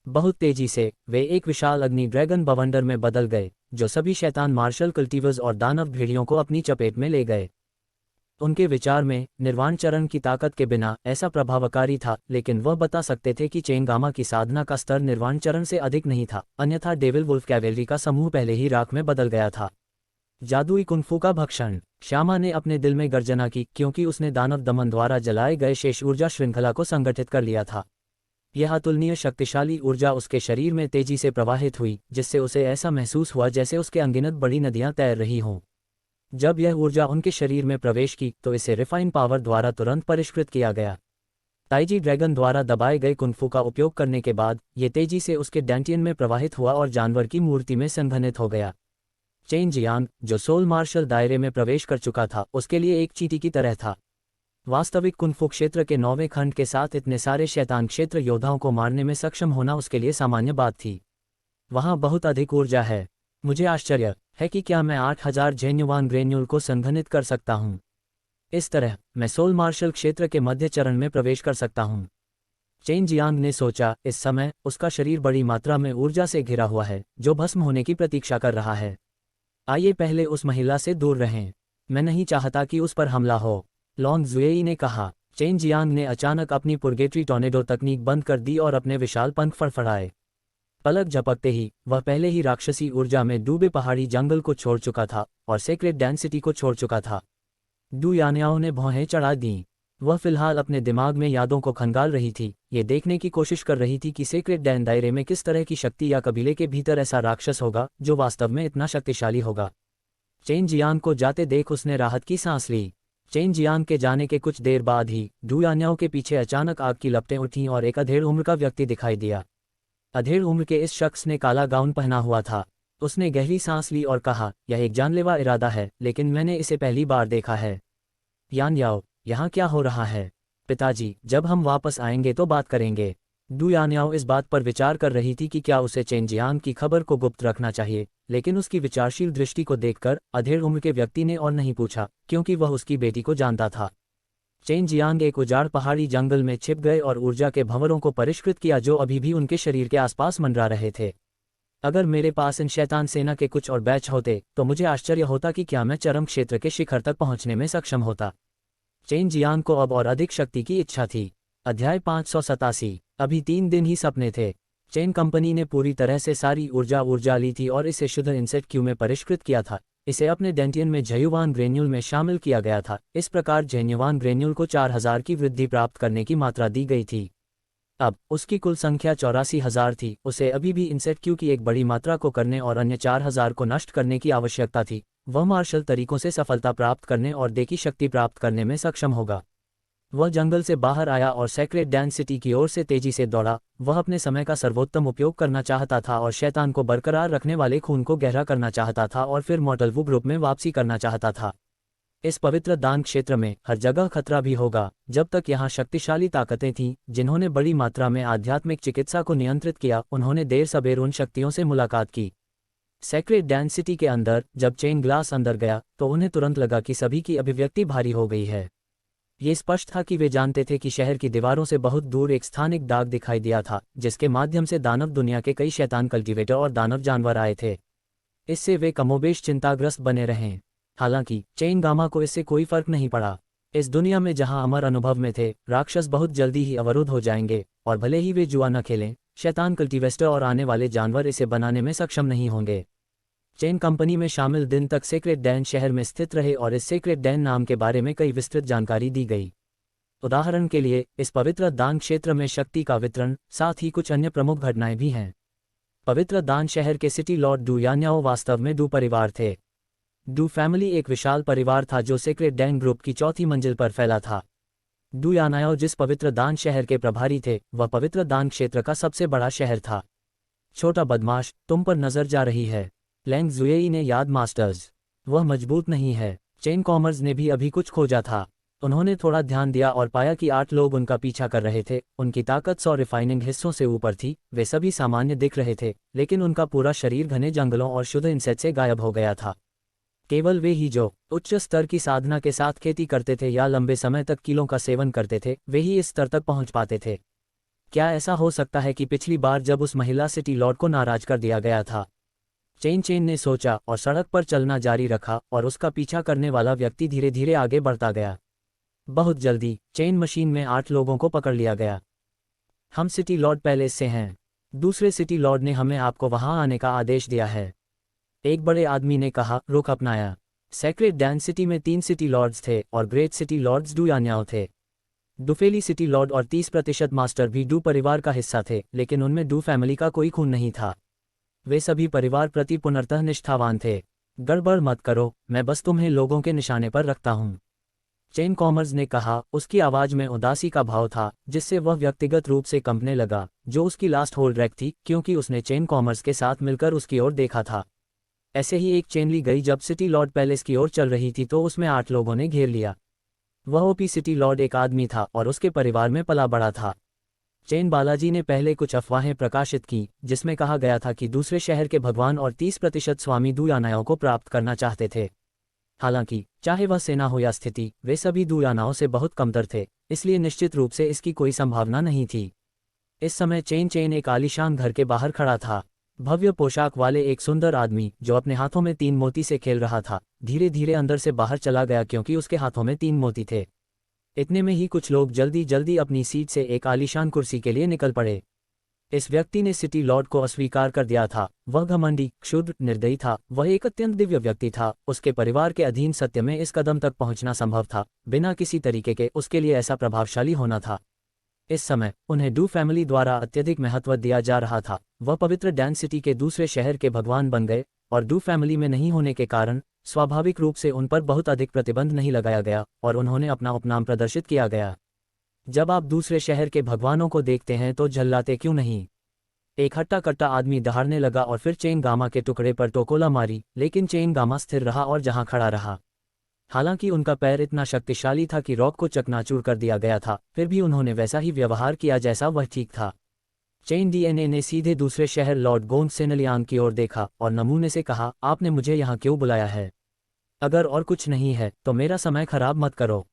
बहुत तेजी से वे एक विशाल अग्नि ड्रैगन बवंडर में बदल गए, जो सभी शैतान मार्शल कल्टिवर्स और दानव भेड़ियों को अपनी चपेट में ले गए। उनके विचार में निर्वाण चरण की ताकत के बिना ऐसा प्रभावकारी था, लेकिन वह बता सकते थे कि चेन गामा की साधना का स्तर निर्वाण चरण से अधिक नहीं था, अन्यथा डेविल वुल्फ कैवेलरी का समूह पहले ही राख में बदल गया था। जादुई कुंफू का भक्षण। श्यामा ने अपने दिल में गर्जना की, क्योंकि उसने दानव दमन द्वारा जलाए गए शेष ऊर्जा श्रृंखला को संगठित कर लिया था। यह अतुलनीय शक्तिशाली ऊर्जा उसके शरीर में तेजी से प्रवाहित हुई, जिससे उसे ऐसा महसूस हुआ जैसे उसके अनगिनत बड़ी नदियां तैर रही हों। जब यह ऊर्जा उनके शरीर में प्रवेश की तो इसे रिफाइन पावर द्वारा तुरंत परिष्कृत किया गया। ताइजी ड्रैगन द्वारा दबाए गए कुंफू का उपयोग करने के बाद ये तेजी से उसके डैंटियन में प्रवाहित हुआ और जानवर की मूर्ति में संघनित हो गया। चेन जियांग, जो सोल मार्शल दायरे में प्रवेश कर चुका था, उसके लिए एक चींटी की तरह था। वास्तविक कुंफू क्षेत्र के 9वें खंड के साथ इतने सारे शैतान क्षेत्र योद्धाओं को मारने में सक्षम होना उसके लिए सामान्य बात थी। वहां बहुत अधिक ऊर्जा है। मुझे आश्चर्य है कि क्या मैं 8000 जेन्युवान ग्रेन्यूल को संघनित कर सकता हूं। इस तरह मैं सोल मार्शल क्षेत्र के मध्य चरण में प्रवेश कर सकता हूं। चेन जियांग ने सोचा, इस समय उसका शरीर बड़ी मात्रा में ऊर्जा से घिरा हुआ है, जो भस्म होने की प्रतीक्षा कर रहा है। आइए पहले उस महिला से दूर रहें। मैं नहीं चाहता कि उस पर हमला हो, लॉन्ग जुएई ने कहा। चेन जियांग ने अचानक अपनी पुर्गेटरी टॉर्नेडो तकनीक बंद कर दी और अपने विशाल पंख फड़फड़ाए। पलक झपकते ही वह पहले ही राक्षसी ऊर्जा में डूबे पहाड़ी जंगल को छोड़ चुका था और सेक्रेट डेंसिटी को छोड़ चुका था। डुयानायाओ ने भौहें चढ़ा दीं। वह फिलहाल अपने दिमाग में यादों को खंगाल रही थी, ये देखने की कोशिश कर रही थी कि सेक्रेट डैन दायरे में किस तरह की शक्ति या कबीले के भीतर ऐसा राक्षस होगा जो वास्तव में इतना शक्तिशाली होगा। चेन जियांग को जाते देख उसने राहत की सांस ली। चेन जियांग के जाने के कुछ देर बाद ही डुयानायाओ के पीछे अचानक आग की लपटें उठीं और एक अधेड़ उम्र का व्यक्ति दिखाई दिया। अधेड़ उम्र के इस शख्स ने काला गाउन पहना हुआ था। उसने गहरी सांस ली और कहा, यह एक जानलेवा इरादा है, लेकिन मैंने इसे पहली बार देखा है। यान याओ, यहाँ क्या हो रहा है? पिताजी, जब हम वापस आएंगे तो बात करेंगे। डुयानायाओ इस बात पर विचार कर रही थी कि क्या उसे चेन जियांग की खबर को गुप्त रखना चाहिए, लेकिन उसकी विचारशील दृष्टि को देखकर अधेड़ उम्र के व्यक्ति ने और नहीं पूछा, क्योंकि वह उसकी बेटी को जानता था। चेन जियांग एक उजाड़ पहाड़ी जंगल में छिप गए और ऊर्जा के भंवरों को परिष्कृत किया जो अभी भी उनके शरीर के आसपास मंडरा रहे थे। अगर मेरे पास इन शैतान सेना के कुछ और बैच होते तो मुझे आश्चर्य होता कि क्या मैं चरम क्षेत्र के शिखर तक पहुंचने में सक्षम होता। चेन जियांग को अब और अधिक शक्ति की इच्छा थी। अध्याय 587। अभी 3 दिन ही सपने थे। चेन कंपनी ने पूरी तरह से सारी ऊर्जा ली थी और इसे शुद्ध इंसेट क्यू में परिष्कृत किया था। इसे अपने डेंटियन में जेन्युवान ग्रेन्यूल में शामिल किया गया था। इस प्रकार जेन्युवान ग्रेन्यूल को 4000 की वृद्धि प्राप्त करने की मात्रा दी गई थी। अब उसकी कुल संख्या 84,000 थी। उसे अभी भी इंसेट क्यू की एक बड़ी मात्रा को करने और अन्य 4000 को नष्ट करने की आवश्यकता थी। वह मार्शल तरीकों से सफलता प्राप्त करने और दे की शक्ति प्राप्त करने में सक्षम होगा। वह जंगल से बाहर आया और सेक्रेट डेंसिटी की ओर से तेजी से दौड़ा। वह अपने समय का सर्वोत्तम उपयोग करना चाहता था और शैतान को बरकरार रखने वाले खून को गहरा करना चाहता था और फिर मॉर्टल वू ग्रुप में वापसी करना चाहता था। इस पवित्र दान क्षेत्र में हर जगह खतरा भी होगा। जब तक यहाँ शक्तिशाली ताकतें थीं जिन्होंने बड़ी मात्रा में आध्यात्मिक चिकित्सा को नियंत्रित किया, उन्होंने देर सबेर उन शक्तियों से मुलाकात की। सेक्रेट डेंसिटी के अंदर जब चेन ग्लास अंदर गया तो उन्हें तुरंत लगा कि सभी की अभिव्यक्ति भारी हो गई है। ये स्पष्ट था कि वे जानते थे कि शहर की दीवारों से बहुत दूर एक स्थानिक डाक दिखाई दिया था, जिसके माध्यम से दानव दुनिया के कई शैतान कल्टीवेटर और दानव जानवर आए थे। इससे वे कमोबेश चिंताग्रस्त बने रहे। हालांकि चेन गामा को इससे कोई फर्क नहीं पड़ा। इस दुनिया में जहां अमर अनुभव में थे, राक्षस बहुत जल्दी ही अवरुद्ध हो जाएंगे, और भले ही वे जुआ न खेलें, शैतान कल्टीवेस्टर और आने वाले जानवर इसे बनाने में सक्षम नहीं होंगे। चेन कंपनी में शामिल दिन तक सेक्रेट डैन शहर में स्थित रहे और इस सेक्रेट डैन नाम के बारे में कई विस्तृत जानकारी दी गई। उदाहरण के लिए, इस पवित्र दान क्षेत्र में शक्ति का वितरण, साथ ही कुछ अन्य प्रमुख घटनाएं भी हैं। पवित्र दान शहर के सिटी लॉर्ड डू यान्याओ वास्तव में डू परिवार थे। डू फैमिली एक विशाल परिवार था जो सेक्रेट डैन ग्रुप की चौथी मंजिल पर फैला था। डू यान्याओ जिस पवित्र दान शहर के प्रभारी थे, वह पवित्र दान क्षेत्र का सबसे बड़ा शहर था। छोटा बदमाश, तुम पर नजर जा रही है। लैंग जुएई ने याद मास्टर्स, वह मजबूत नहीं है। चेन कॉमर्स ने भी अभी कुछ खोजा था। उन्होंने थोड़ा ध्यान दिया और पाया कि 8 लोग उनका पीछा कर रहे थे। उनकी ताकत 100 रिफाइनिंग हिस्सों से ऊपर थी। वे सभी सामान्य दिख रहे थे, लेकिन उनका पूरा शरीर घने जंगलों और शुद्ध इंसेक्ट से गायब हो गया था। केवल वे ही जो उच्च स्तर की साधना के साथ खेती करते थे या लंबे समय तक कीलों का सेवन करते थे, वे ही इस स्तर तक पहुंच पाते थे। क्या ऐसा हो सकता है कि पिछली बार जब उस महिला सिटी लॉर्ड को नाराज कर दिया गया था? चेन ने सोचा और सड़क पर चलना जारी रखा, और उसका पीछा करने वाला व्यक्ति धीरे धीरे आगे बढ़ता गया। बहुत जल्दी चेन मशीन में 8 लोगों को पकड़ लिया गया। हम सिटी लॉर्ड पैलेस से हैं। दूसरे सिटी लॉर्ड ने हमें आपको वहां आने का आदेश दिया है। एक बड़े आदमी ने कहा, रुख अपनाया। सेक्रेट डैन सिटी में 3 सिटी लॉर्ड्स थे और ग्रेट सिटी लॉर्ड्स डू यान्याओ थे। डुफेली सिटी लॉर्ड और 30% मास्टर भी डू परिवार का हिस्सा थे, लेकिन उनमें डू फैमिली का कोई खून नहीं था। वे सभी परिवार प्रति पूर्णतः निष्ठावान थे। गड़बड़ मत करो, मैं बस तुम्हें लोगों के निशाने पर रखता हूं। चेन कॉमर्स ने कहा, उसकी आवाज में उदासी का भाव था, जिससे वह व्यक्तिगत रूप से कंपने लगा, जो उसकी लास्ट होल्ड रैक थी, क्योंकि उसने चेन कॉमर्स के साथ मिलकर उसकी ओर देखा था। ऐसे ही एक चेन ली गई जब सिटी लॉर्ड पैलेस की ओर चल रही थी तो उसमें 8 लोगों ने घेर लिया। वह ओपी सिटी लॉर्ड एक आदमी था और उसके परिवार में पला बड़ा था। चेन बालाजी ने पहले कुछ अफवाहें प्रकाशित की, जिसमें कहा गया था कि दूसरे शहर के भगवान और 30% स्वामी डू यान्याओ को प्राप्त करना चाहते थे। हालांकि चाहे वह सेना हो या स्थिति, वे सभी डू यान्याओ से बहुत कमतर थे, इसलिए निश्चित रूप से इसकी कोई संभावना नहीं थी। इस समय चेन एक आलीशान घर के बाहर खड़ा था। भव्य पोशाक वाले एक सुंदर आदमी, जो अपने हाथों में 3 मोती से खेल रहा था, धीरे धीरे अंदर से बाहर चला गया क्योंकि उसके हाथों में 3 मोती थे। इतने में ही कुछ लोग जल्दी जल्दी अपनी सीट से एक आलीशान कुर्सी के लिए निकल पड़े। इस व्यक्ति ने सिटी लॉर्ड को अस्वीकार कर दिया था। वह घमंडी, क्षुद्र, निर्दयी था। वह एक अत्यंत दिव्य व्यक्ति था। उसके परिवार के अधीन सत्य में इस कदम तक पहुंचना संभव था, बिना किसी तरीके के उसके लिए ऐसा प्रभावशाली होना था। इस समय उन्हें डू फैमिली द्वारा अत्यधिक महत्व दिया जा रहा था। वह पवित्र डैन सिटी के दूसरे शहर के भगवान बन गए, और डू फैमिली में नहीं होने के कारण स्वाभाविक रूप से उन पर बहुत अधिक प्रतिबंध नहीं लगाया गया और उन्होंने अपना उपनाम प्रदर्शित किया गया। जब आप दूसरे शहर के भगवानों को देखते हैं तो झल्लाते क्यों नहीं? एक हट्टा कट्टा आदमी दहाड़ने लगा और फिर चेन गामा के टुकड़े पर टोकोला मारी, लेकिन चेन गामा स्थिर रहा और जहां खड़ा रहा। हालांकि उनका पैर इतना शक्तिशाली था कि रॉक को चकनाचूर कर दिया गया था, फिर भी उन्होंने वैसा ही व्यवहार किया जैसा वह ठीक था। चेन डीएनए ने सीधे दूसरे शहर लॉर्ड गोंग सेनलियांग की ओर देखा और नमूने से कहा, आपने मुझे यहाँ क्यों बुलाया है? अगर और कुछ नहीं है तो मेरा समय खराब मत करो।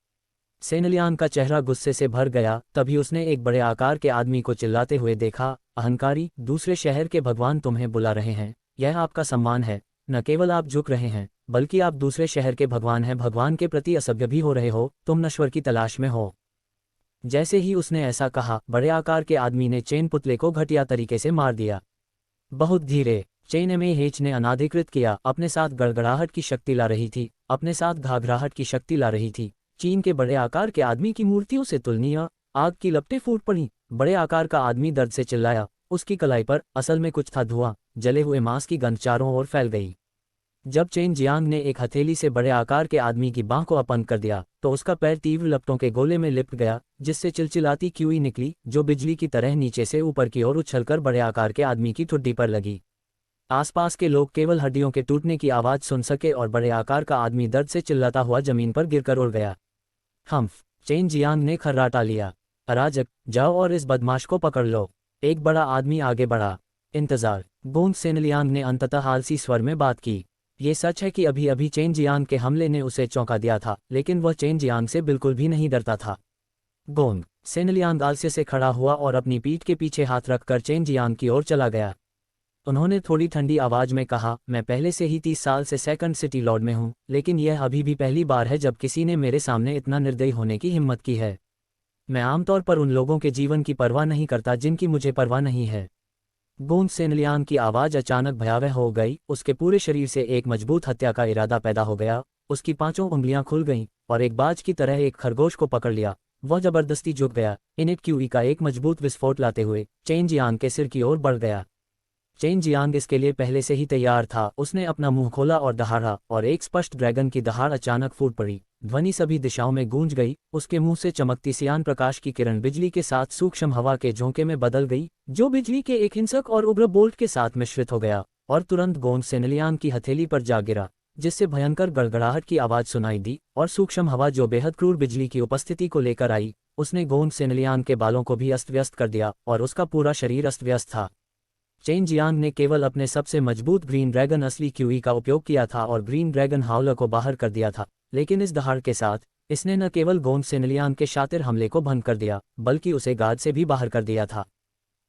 सेनलियांग का चेहरा गुस्से से भर गया। तभी उसने एक बड़े आकार के आदमी को चिल्लाते हुए देखा, अहंकारी, दूसरे शहर के भगवान तुम्हें बुला रहे हैं। यह आपका सम्मान है। न केवल आप झुक रहे हैं, बल्कि आप दूसरे शहर के भगवान हैं, भगवान के प्रति असभ्य भी हो रहे हो। तुम नश्वर की तलाश में हो। जैसे ही उसने ऐसा कहा, बड़े आकार के आदमी ने चेन पुतले को घटिया तरीके से मार दिया। बहुत धीरे। चेन एमएच ने अनाधिकृत किया, अपने साथ गड़गड़ाहट की शक्ति ला रही थी, अपने साथ घाघराहट की शक्ति ला रही थी। चीन के बड़े आकार के आदमी की मूर्तियों से तुलनीय आग की लपटें फूट पड़ी। बड़े आकार का आदमी दर्द से चिल्लाया। उसकी कलाई पर असल में कुछ था, धुआं, जले हुए मांस की गंध चारों ओर फैल गई। जब चेन जियांग ने एक हथेली से बड़े आकार के आदमी की बांह को अपंग कर दिया तो उसका पैर तीव्र लपटों के गोले में लिपट गया, जिससे चिलचिलाती क्यूई निकली, जो बिजली की तरह नीचे से ऊपर की ओर उछलकर बड़े आकार के आदमी की ठुड्डी पर लगी। आसपास के लोग केवल हड्डियों के टूटने की आवाज सुन सके और बड़े आकार का आदमी दर्द से चिल्लाता हुआ जमीन पर गिरकर उड़ गया। हम्फ, चेन जियांग ने खर्राटा लिया। अराजक, जाओ और इस बदमाश को पकड़ लो। एक बड़ा आदमी आगे बढ़ा। इंतजार। गोंग सेनलियांग ने अंततः आलसी स्वर में बात की। ये सच है कि अभी अभी चेन जियांग के हमले ने उसे चौंका दिया था, लेकिन वह चेन जियांग से बिल्कुल भी नहीं डरता था। गोंग सेनलियांग आलस्य से खड़ा हुआ और अपनी पीठ के पीछे हाथ रखकर चेन जियांग की ओर चला गया। उन्होंने थोड़ी ठंडी आवाज में कहा, मैं पहले से ही 30 साल से सेकंड सिटी लॉर्ड में हूं, लेकिन यह अभी भी पहली बार है जब किसी ने मेरे सामने इतना निर्दयी होने की हिम्मत की है। मैं आमतौर पर उन लोगों के जीवन की परवाह नहीं करता जिनकी मुझे परवाह नहीं है। गोंग सेनलियांग की आवाज अचानक भयावह हो गई, उसके पूरे शरीर से एक मजबूत हत्या का इरादा पैदा हो गया। उसकी 5 उंगलियां खुल गईं और एक बाज की तरह एक खरगोश को पकड़ लिया। वह जबरदस्ती झुक गया, इनेट क्यूई का एक मजबूत विस्फोट लाते हुए चेन जियांग के सिर की ओर बढ़ गया। चेन जियांग इसके लिए पहले से ही तैयार था। उसने अपना मुंह खोला और दहाड़ा, और एक स्पष्ट ड्रैगन की दहाड़ अचानक फूट पड़ी। ध्वनि सभी दिशाओं में गूंज गई। उसके मुंह से चमकती सियान प्रकाश की किरण बिजली के साथ सूक्ष्म हवा के झोंके में बदल गई, जो बिजली के एक हिंसक और उग्र बोल्ट के साथ मिश्रित हो गया और तुरंत गोंग सेनलियांग की हथेली पर जा गिरा, जिससे भयंकर गड़गड़ाहट की आवाज सुनाई दी। और सूक्ष्म हवा जो बेहद क्रूर बिजली की उपस्थिति को लेकर आई, उसने गोंग सेनलियांग के बालों को भी अस्त व्यस्त कर दिया और उसका पूरा शरीर अस्त व्यस्त था। चेन जियांग ने केवल अपने सबसे मजबूत ग्रीन ड्रैगन असली क्यूई का उपयोग किया था और ग्रीन ड्रैगन हाउलर को बाहर कर दिया था, लेकिन इस दहाड़ के साथ इसने न केवल गोंग सेनलियांग के शातिर हमले को भंग कर दिया, बल्कि उसे गाद से भी बाहर कर दिया था।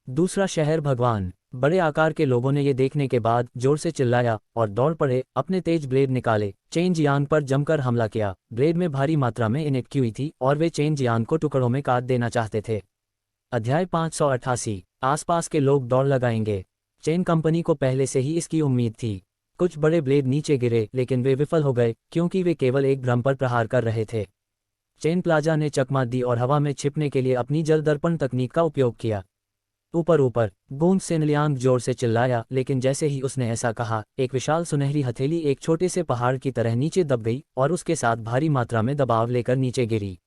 दूसरा शहर भगवान बड़े आकार के लोगों ने ये देखने के बाद जोर से चिल्लाया और दौड़ पड़े, अपने तेज ब्लेड निकाले, चेन जियांग पर जमकर हमला किया। ब्लेड में भारी मात्रा में इनेट क्यूई थी और वे चेन जियांग को टुकड़ों में काट देना चाहते थे। अध्याय 588। आसपास के लोग दौड़ लगाएंगे। चेन कंपनी को पहले से ही इसकी उम्मीद थी। कुछ बड़े ब्लेड नीचे गिरे, लेकिन वे विफल हो गए क्योंकि वे केवल एक भ्रम पर प्रहार कर रहे थे। चेन प्लाजा ने चकमा दी और हवा में छिपने के लिए अपनी जल दर्पण तकनीक का उपयोग किया। ऊपर ऊपर गोंग सेनलियांग जोर से चिल्लाया, लेकिन जैसे ही उसने ऐसा कहा, एक विशाल सुनहरी हथेली एक छोटे से पहाड़ की तरह नीचे दब गई और उसके साथ भारी मात्रा में दबाव लेकर नीचे गिरी।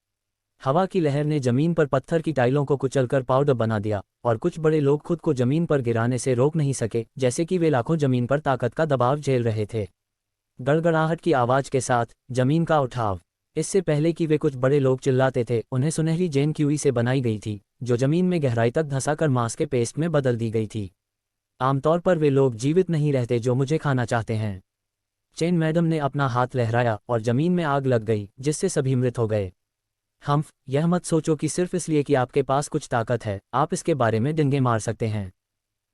हवा की लहर ने जमीन पर पत्थर की टाइलों को कुचलकर पाउडर बना दिया और कुछ बड़े लोग खुद को जमीन पर गिराने से रोक नहीं सके, जैसे कि वे लाखों जमीन पर ताकत का दबाव झेल रहे थे। गड़गड़ाहट की आवाज के साथ जमीन का उठाव। इससे पहले कि वे कुछ बड़े लोग चिल्लाते थे, उन्हें सुनहरी जेन क्यूई से बनाई गई थी, जो जमीन में गहराई तक धंसाकर मांस के पेस्ट में बदल दी गई थी। आमतौर पर वे लोग जीवित नहीं रहते जो मुझे खाना चाहते हैं। चेन मैडम ने अपना हाथ लहराया और जमीन में आग लग गई, जिससे सभी मृत हो गए। हम्फ, यह मत सोचो कि सिर्फ इसलिए कि आपके पास कुछ ताकत है, आप इसके बारे में डिंगे मार सकते हैं।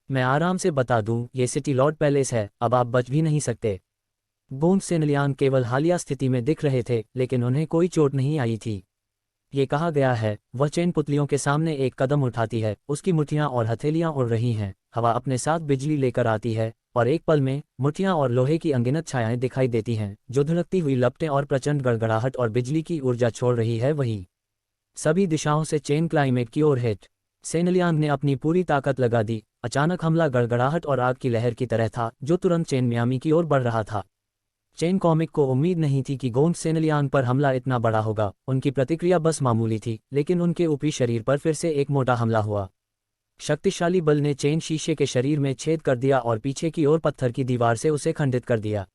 मैं आराम से बता दूं, ये सिटी लॉर्ड पैलेस है, अब आप बच भी नहीं सकते। गोंग सेनलियांग केवल हालिया स्थिति में दिख रहे थे, लेकिन उन्हें कोई चोट नहीं आई थी। ये कहा गया है, वह चेन पुतलियों के सामने एक कदम उठाती है, उसकी मुठियां और हथेलियां उड़ रही हैं, हवा अपने साथ बिजली लेकर आती है, और एक पल में मुठियां और लोहे की अनगिनत छायाएं दिखाई देती हैं, जो धड़कती हुई लपटें और प्रचंड गड़गड़ाहट और बिजली की ऊर्जा छोड़ रही है। वही सभी दिशाओं से चेन क्लाइमेट की ओर हिट। सेनलियांग ने अपनी पूरी ताकत लगा दी। अचानक हमला गड़गड़ाहट और आग की लहर की तरह था, जो तुरंत चेन मियामी की ओर बढ़ रहा था। चेन कॉमिक को उम्मीद नहीं थी कि गोंग सेनलियांग पर हमला इतना बड़ा होगा। उनकी प्रतिक्रिया बस मामूली थी, लेकिन उनके ऊपरी शरीर पर फिर से एक मोटा हमला हुआ। शक्तिशाली बल ने चेन शीशे के शरीर में छेद कर दिया और पीछे की ओर पत्थर की दीवार से उसे खंडित कर दिया।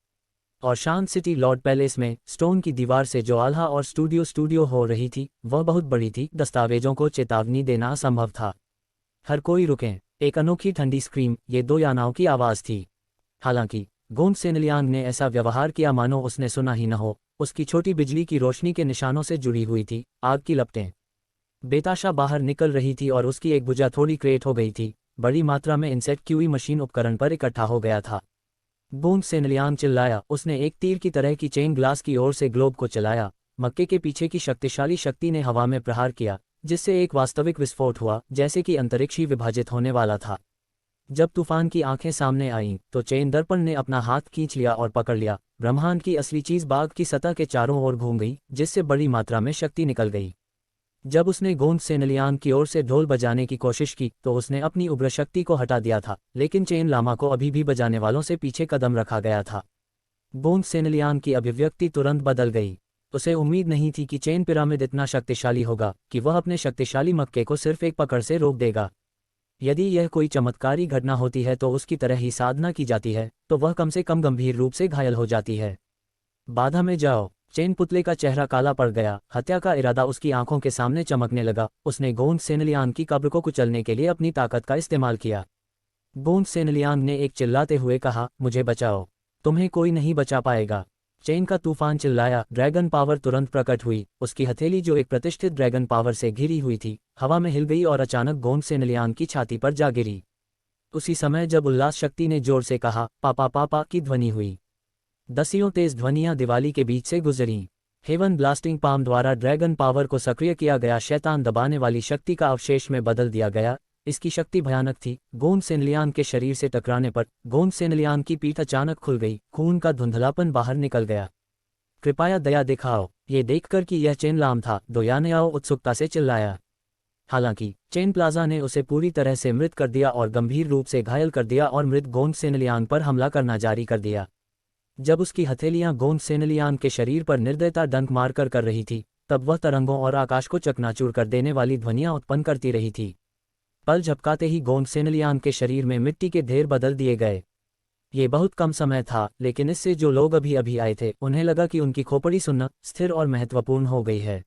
और शांत सिटी लॉर्ड पैलेस में स्टोन की दीवार से जो आल्हा और स्टूडियो हो रही थी, वह बहुत बड़ी थी। दस्तावेजों को चेतावनी देना असंभव था। हर कोई रुकें। एक अनोखी ठंडी स्क्रीम, ये दो यानाओं की आवाज़ थी। हालांकि गोंग सेनलियांग ने ऐसा व्यवहार किया मानो उसने सुना ही न हो। उसकी छोटी बिजली की रोशनी के निशानों से जुड़ी हुई थी। आग की लपटें बेताशा बाहर निकल रही थी और उसकी एक भुजा थोड़ी क्रेट हो गई थी। बड़ी मात्रा में इंसेक्ट क्यूई मशीन उपकरण पर इकट्ठा हो गया था। गोंग सेनलियांग चिल्लाया। उसने एक तीर की तरह की चेन ग्लास की ओर से ग्लोब को चलाया। मक्के के पीछे की शक्तिशाली शक्ति ने हवा में प्रहार किया, जिससे एक वास्तविक विस्फोट हुआ, जैसे कि अंतरिक्ष ही विभाजित होने वाला था। जब तूफान की आंखें सामने आईं, तो चेन दर्पण ने अपना हाथ खींच लिया और पकड़ लिया। ब्रह्मांड की असली चीज बाग की सतह के चारों ओर घूम गई, जिससे बड़ी मात्रा में शक्ति निकल गई। जब उसने गोंग सेनलियांग की ओर से ढोल बजाने की कोशिश की, तो उसने अपनी उग्र शक्ति को हटा दिया था, लेकिन चेन लामा को अभी भी बजाने वालों से पीछे कदम रखा गया था। गोंग सेनलियांग की अभिव्यक्ति तुरंत बदल गई। उसे उम्मीद नहीं थी कि चेन पिरामिड इतना शक्तिशाली होगा कि वह अपने शक्तिशाली मक्के को सिर्फ एक पकड़ से रोक देगा। यदि यह कोई चमत्कारी घटना होती है तो उसकी तरह ही साधना की जाती है, तो वह कम से कम गंभीर रूप से घायल हो जाती है। बाधा में जाओ। चेन पुतले का चेहरा काला पड़ गया। हत्या का इरादा उसकी आंखों के सामने चमकने लगा। उसने गोंग सेनलियांग की कब्र को कुचलने के लिए अपनी ताकत का इस्तेमाल किया। गोंग सेनलियांग ने एक चिल्लाते हुए कहा, मुझे बचाओ। तुम्हें कोई नहीं बचा पाएगा। चेन का तूफान चिल्लाया। ड्रैगन पावर तुरंत प्रकट हुई। उसकी हथेली जो एक प्रतिष्ठित ड्रैगन पावर से घिरी हुई थी, हवा में हिल गई और अचानक गोंड सेनलियान की छाती पर जा गिरी। उसी समय जब उल्लास शक्ति ने जोर से कहा, पापा पापा की ध्वनि हुई। दसियों तेज ध्वनियां दिवाली के बीच से गुजरीं। हेवन ब्लास्टिंग पाम द्वारा ड्रैगन पावर को सक्रिय किया गया शैतान दबाने वाली शक्ति का अवशेष में बदल दिया गया। इसकी शक्ति भयानक थी। गोंड सेनलियान के शरीर से टकराने पर गोंड सेनलियान की पीठ अचानक खुल गई। खून का धुंधलापन बाहर निकल गया। कृपया दया दिखाओ। ये देखकर कि यह चेन लाम था, दोयानेआओ उत्सुकता से चिल्लाया। हालांकि चेन प्लाजा ने उसे पूरी तरह से मृत कर दिया और गंभीर रूप से घायल कर दिया और मृत गोंड सेनलियान पर हमला करना जारी कर दिया। जब उसकी हथेलियां गोंड सेनलियान के शरीर पर निर्दयता डंक मारकर कर रही थी, तब वह तरंगों और आकाश को चकनाचूर कर देने वाली ध्वनियां उत्पन्न करती रही थी। पल झपकाते ही गोंड सेनलियान के शरीर में मिट्टी के ढेर बदल दिए गए। ये बहुत कम समय था, लेकिन इससे जो लोग अभी अभी आए थे उन्हें लगा कि उनकी खोपड़ी सुन्न, स्थिर और महत्वपूर्ण हो गई है।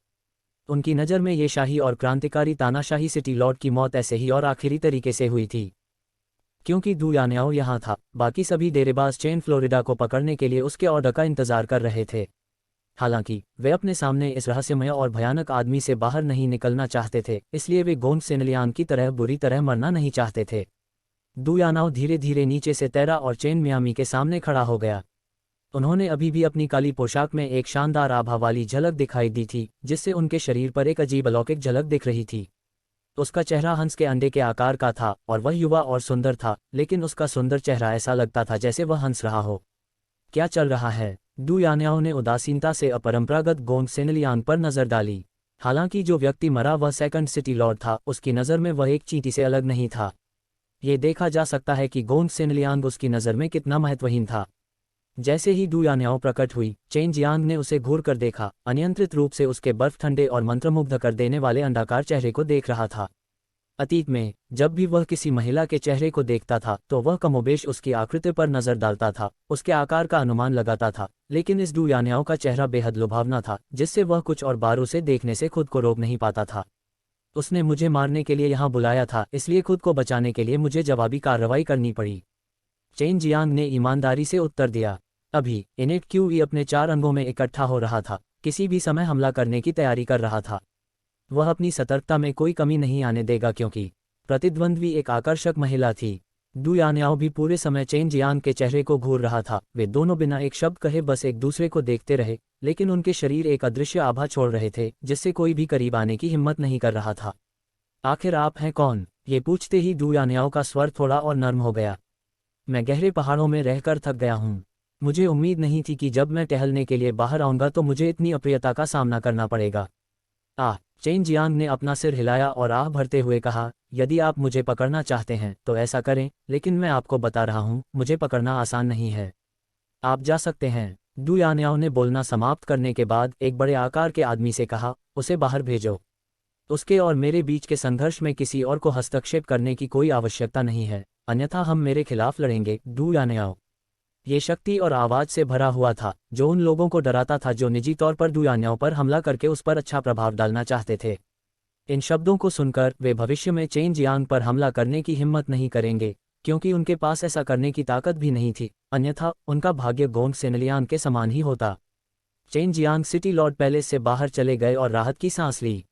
उनकी नज़र में ये शाही और क्रांतिकारी तानाशाही सिटी लॉर्ड की मौत ऐसे ही और आखिरी तरीके से हुई थी। क्योंकि दुयानेआओ यहाँ था, बाकी सभी डेरेबाज चेन फ्लोरिडा को पकड़ने के लिए उसके ऑर्डर का इंतजार कर रहे थे। हालांकि वे अपने सामने इस रहस्यमय और भयानक आदमी से बाहर नहीं निकलना चाहते थे, इसलिए वे गोंड सेनलियान की तरह बुरी तरह मरना नहीं चाहते थे। दुयानाओ धीरे धीरे नीचे से तैरा और चेन मियामी के सामने खड़ा हो गया। उन्होंने अभी भी अपनी काली पोशाक में एक शानदार आभा वाली झलक दिखाई दी थी, जिससे उनके शरीर पर एक अजीब अलौकिक झलक दिख रही थी। उसका चेहरा हंस के अंडे के आकार का था और वह युवा और सुंदर था, लेकिन उसका सुंदर चेहरा ऐसा लगता था जैसे वह हंस रहा हो। क्या चल रहा है? दुयानेआओ ने उदासीनता से अपरंपरागत गोंड सेनलियान पर नजर डाली। हालांकि जो व्यक्ति मरा वह सेकंड सिटी लॉर्ड था, उसकी नज़र में वह एक चींटी से अलग नहीं था। ये देखा जा सकता है कि गोंड सेनलियान उसकी नज़र में कितना महत्वहीन था। जैसे ही दुयानेआओ प्रकट हुई, चेन जियांग ने उसे घूर कर देखा, अनियंत्रित रूप से उसके बर्फ ठंडे और मंत्रमुग्ध कर देने वाले अंडाकार चेहरे को देख रहा था। अतीत में जब भी वह किसी महिला के चेहरे को देखता था तो वह कमोबेश उसकी आकृति पर नजर डालता था, उसके आकार का अनुमान लगाता था, लेकिन इस दुयानेआओ का चेहरा बेहद लुभावना था, जिससे वह कुछ और बार उसे देखने से खुद को रोक नहीं पाता था। उसने मुझे मारने के लिए यहाँ बुलाया था, इसलिए खुद को बचाने के लिए मुझे जवाबी कार्रवाई करनी पड़ी। चेन जियांग ने ईमानदारी से उत्तर दिया। अभी इनेट क्यूई अपने 4 अंगों में इकट्ठा हो रहा था, किसी भी समय हमला करने की तैयारी कर रहा था। वह अपनी सतर्कता में कोई कमी नहीं आने देगा, क्योंकि प्रतिद्वंद्वी एक आकर्षक महिला थी। दुयानेआओ भी पूरे समय चेन जियांग के चेहरे को घूर रहा था। वे दोनों बिना एक शब्द कहे बस एक दूसरे को देखते रहे, लेकिन उनके शरीर एक अदृश्य आभा छोड़ रहे थे, जिससे कोई भी करीब आने की हिम्मत नहीं कर रहा था। आखिर आप हैं कौन? ये पूछते ही दुयानेआओ का स्वर थोड़ा और नर्म हो गया। मैं गहरे पहाड़ों में रहकर थक गया हूँ। मुझे उम्मीद नहीं थी कि जब मैं टहलने के लिए बाहर आऊंगा तो मुझे इतनी अप्रियता का सामना करना पड़ेगा। चेन जियांग ने अपना सिर हिलाया और आह भरते हुए कहा, यदि आप मुझे पकड़ना चाहते हैं तो ऐसा करें, लेकिन मैं आपको बता रहा हूँ, मुझे पकड़ना आसान नहीं है। आप जा सकते हैं। दुयानेआओ ने बोलना समाप्त करने के बाद एक बड़े आकार के आदमी से कहा, उसे बाहर भेजो। उसके और मेरे बीच के संघर्ष में किसी और को हस्तक्षेप करने की कोई आवश्यकता नहीं है, अन्यथा हम मेरे खिलाफ लड़ेंगे। दुयानेआओ ये शक्ति और आवाज से भरा हुआ था, जो उन लोगों को डराता था जो निजी तौर पर दुयानेआओ पर हमला करके उस पर अच्छा प्रभाव डालना चाहते थे। इन शब्दों को सुनकर वे भविष्य में चेन जियांग पर हमला करने की हिम्मत नहीं करेंगे, क्योंकि उनके पास ऐसा करने की ताकत भी नहीं थी, अन्यथा उनका भाग्य गोंड सेनलियान के समान ही होता। Chain Jiang city Lord palace से बाहर चले गए और राहत की सांस ली।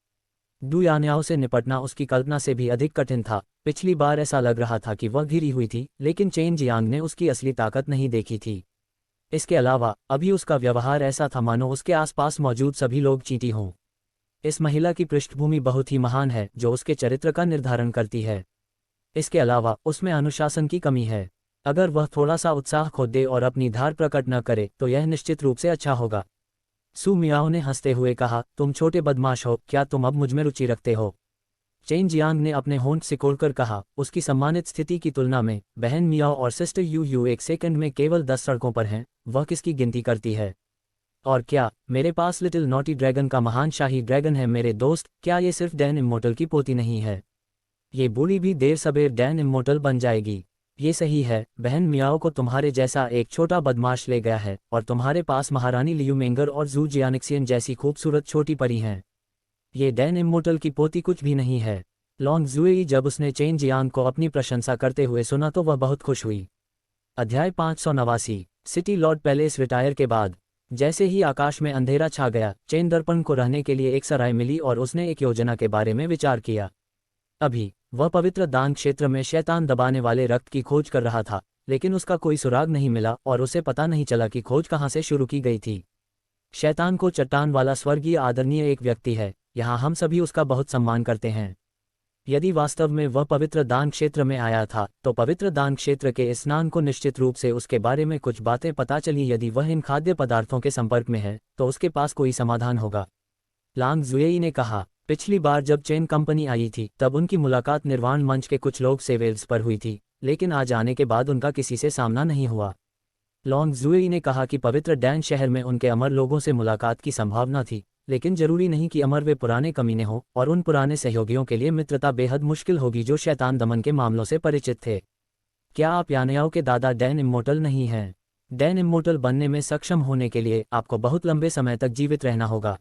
दुयानेआओ से निपटना उसकी कल्पना से भी अधिक कठिन था। पिछली बार ऐसा लग रहा था कि वह घिरी हुई थी, लेकिन चेन जियांग ने उसकी असली ताकत नहीं देखी थी। इसके अलावा अभी उसका व्यवहार ऐसा था मानो उसके आसपास मौजूद सभी लोग चींटी हों। इस महिला की पृष्ठभूमि बहुत ही महान है, जो उसके चरित्र का निर्धारण करती है। इसके अलावा उसमें अनुशासन की कमी है। अगर वह थोड़ा सा उत्साह खो दे और अपनी धार प्रकट न करे तो यह निश्चित रूप से अच्छा होगा। सू मियाओ ने हंसते हुए कहा, तुम छोटे बदमाश हो, क्या तुम अब मुझ में रुचि रखते हो? चेन जियांग ने अपने होंठ सिकोड़कर कहा, उसकी सम्मानित स्थिति की तुलना में बहन मियाओ और सिस्टर यू यू एक सेकंड में केवल 10 सड़कों पर हैं, वह किसकी गिनती करती है? और क्या मेरे पास लिटिल नॉटी ड्रैगन का महान शाही ड्रैगन है मेरे दोस्त? क्या ये सिर्फ डैन इम्मोर्टल की पोती नहीं है? ये बूढ़ी भी देर सबेर डैन इम्मोर्टल बन जाएगी। ये सही है, बहन मियाओ को तुम्हारे जैसा एक छोटा बदमाश ले गया है, और तुम्हारे पास महारानी लियू मेंगर और जू जियानिक्सियन जैसी खूबसूरत छोटी परी हैं। ये डैन इम्मोर्टल की पोती कुछ भी नहीं है। लॉन्ग जुएई जब उसने चेन जियांग को अपनी प्रशंसा करते हुए सुना तो वह बहुत खुश हुई। अध्याय 589। सिटी लॉर्ड पैलेस रिटायर के बाद जैसे ही आकाश में अंधेरा छा गया, चेन दर्पण को रहने के लिए एक सराय मिली और उसने एक योजना के बारे में विचार किया। अभी वह पवित्र दान क्षेत्र में शैतान दबाने वाले रक्त की खोज कर रहा था, लेकिन उसका कोई सुराग नहीं मिला और उसे पता नहीं चला कि खोज कहाँ से शुरू की गई थी। शैतान को चट्टान वाला स्वर्गीय आदरणीय एक व्यक्ति है, यहाँ हम सभी उसका बहुत सम्मान करते हैं। यदि वास्तव में वह पवित्र दान क्षेत्र में आया था, तो पवित्र दान क्षेत्र के स्नान को निश्चित रूप से उसके बारे में कुछ बातें पता चली। यदि वह इन खाद्य पदार्थों के संपर्क में है, तो उसके पास कोई समाधान होगा। लांग जुएई ने कहा, पिछली बार जब चेन कंपनी आई थी, तब उनकी मुलाकात निर्वाण मंच के कुछ लोग से वेल्स पर हुई थी, लेकिन आज आने के बाद उनका किसी से सामना नहीं हुआ। लॉन्ग जुएई ने कहा कि पवित्र डैन शहर में उनके अमर लोगों से मुलाकात की संभावना थी, लेकिन जरूरी नहीं कि अमर वे पुराने कमीने हों, और उन पुराने सहयोगियों के लिए मित्रता बेहद मुश्किल होगी जो शैतान दमन के मामलों से परिचित थे। क्या आप यानयाओ के दादा डैन इम्मोर्टल नहीं हैं? डैन इम्मोर्टल बनने में सक्षम होने के लिए आपको बहुत लंबे समय तक जीवित रहना होगा।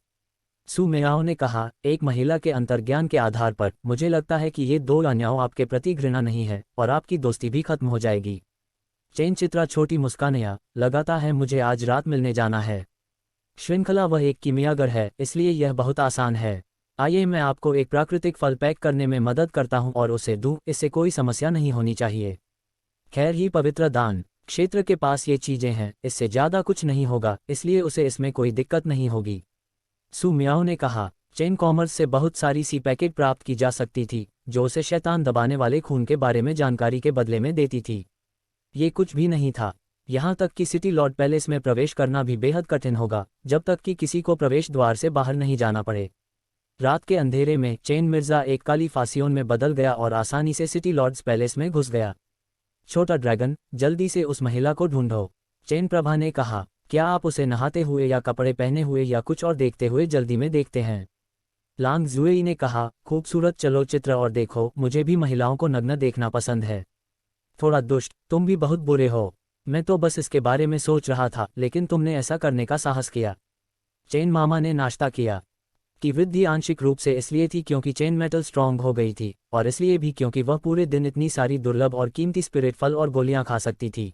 सु मेयाओ ने कहा, एक महिला के अंतर्ज्ञान के आधार पर मुझे लगता है कि ये दो यानयाओ आपके प्रति घृणा नहीं है और आपकी दोस्ती भी खत्म हो जाएगी। चेन चित्रा छोटी मुस्कानेया लगाता है, मुझे आज रात मिलने जाना है। श्रृंखला वह एक कीमियागर है, इसलिए यह बहुत आसान है। आइए मैं आपको एक प्राकृतिक फल पैक करने में मदद करता हूं और उसे दूं, इससे कोई समस्या नहीं होनी चाहिए। खैर ही पवित्र दान क्षेत्र के पास ये चीजें हैं, इससे ज़्यादा कुछ नहीं होगा, इसलिए उसे इसमें कोई दिक्कत नहीं होगी। सु मियाओ ने कहा, चेन कॉमर्स से बहुत सारी सी पैकेट प्राप्त की जा सकती थी, जो उसे शैतान दबाने वाले खून के बारे में जानकारी के बदले में देती थी। ये कुछ भी नहीं था। यहाँ तक कि सिटी लॉर्ड पैलेस में प्रवेश करना भी बेहद कठिन होगा, जब तक कि किसी को प्रवेश द्वार से बाहर नहीं जाना पड़े। रात के अंधेरे में चेन मिर्जा एक काली फासियोन में बदल गया और आसानी से सिटी लॉर्ड्स पैलेस में घुस गया। छोटा ड्रैगन, जल्दी से उस महिला को ढूंढो, चेन प्रभा ने कहा। क्या आप उसे नहाते हुए या कपड़े पहने हुए या कुछ और देखते हुए जल्दी में देखते हैं? लांग जुएई ने कहा, खूबसूरत चलचित्र और देखो, मुझे भी महिलाओं को नग्न देखना पसंद है। थोड़ा दुष्ट, तुम भी बहुत बुरे हो। मैं तो बस इसके बारे में सोच रहा था, लेकिन तुमने ऐसा करने का साहस किया। चेन मामा ने नाश्ता किया। की वृद्धि आंशिक रूप से इसलिए थी क्योंकि चेन मेटल स्ट्रांग हो गई थी, और इसलिए भी क्योंकि वह पूरे दिन इतनी सारी दुर्लभ और कीमती स्पिरिट फल और गोलियां खा सकती थी।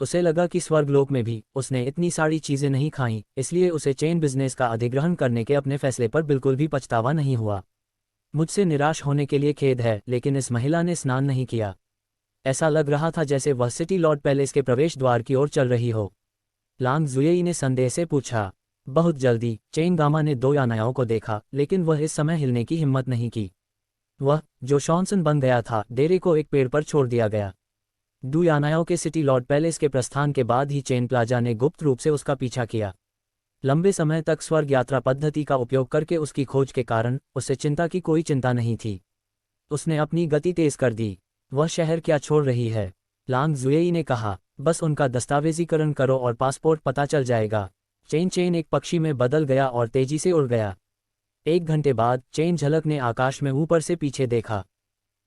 उसे लगा कि स्वर्गलोक में भी उसने इतनी सारी चीजें नहीं खाईं, इसलिए उसे चेन बिजनेस का अधिग्रहण करने के अपने फैसले पर बिल्कुल भी पछतावा नहीं हुआ। मुझसे निराश होने के लिए खेद है, लेकिन इस महिला ने स्नान नहीं किया। ऐसा लग रहा था जैसे वह सिटी लॉर्ड पैलेस के प्रवेश द्वार की ओर चल रही हो। लांग जुएई ने संदेह से पूछा। बहुत जल्दी चेन गामा ने दो यानाओं को देखा, लेकिन वह इस समय हिलने की हिम्मत नहीं की। वह जो शॉनसन बन गया था, डेरे को एक पेड़ पर छोड़ दिया गया। दो यानाओं के सिटी लॉर्ड पैलेस के प्रस्थान के बाद ही चेन प्लाजा ने गुप्त रूप से उसका पीछा किया। लंबे समय तक स्वर्ग यात्रा पद्धति का उपयोग करके उसकी खोज के कारण उसे चिंता की कोई चिंता नहीं थी। उसने अपनी गति तेज कर दी। वह शहर क्या छोड़ रही है? लांग जुएई ने कहा, बस उनका दस्तावेजीकरण करो और पासपोर्ट पता चल जाएगा। चेन एक पक्षी में बदल गया और तेजी से उड़ गया। 1 घंटे बाद चेन झलक ने आकाश में ऊपर से पीछे देखा।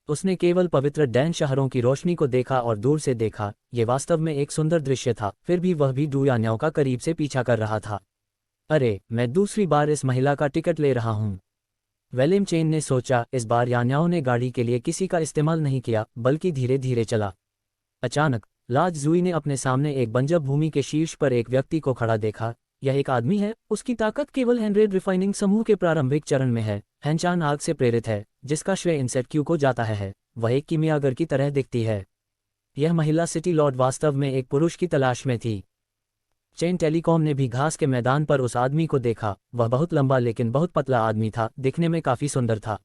उसने केवल पवित्र डैन शहरों की रोशनी को देखा और दूर से देखा। ये वास्तव में एक सुंदर दृश्य था, फिर भी वह भी दो यानाओं का करीब से पीछा कर रहा था। अरे, मैं दूसरी बार इस महिला का टिकट ले रहा हूँ। विलियम चेन ने सोचा। इस बार यान्याओं ने गाड़ी के लिए किसी का इस्तेमाल नहीं किया, बल्कि धीरे धीरे चला। अचानक लाज जुई ने अपने सामने एक बंजर भूमि के शीर्ष पर एक व्यक्ति को खड़ा देखा। यह एक आदमी है। उसकी ताकत केवल हेनरेड रिफाइनिंग समूह के प्रारंभिक चरण में है। हैंचान आग से प्रेरित है, जिसका श्रेय इंसेट क्यू को जाता है। वह एक कीमियागर की तरह दिखती है। यह महिला सिटी लॉर्ड वास्तव में एक पुरुष की तलाश में थी। चेन टेलीकॉम ने भी घास के मैदान पर उस आदमी को देखा। वह बहुत लंबा लेकिन बहुत पतला आदमी था, दिखने में काफी सुंदर था।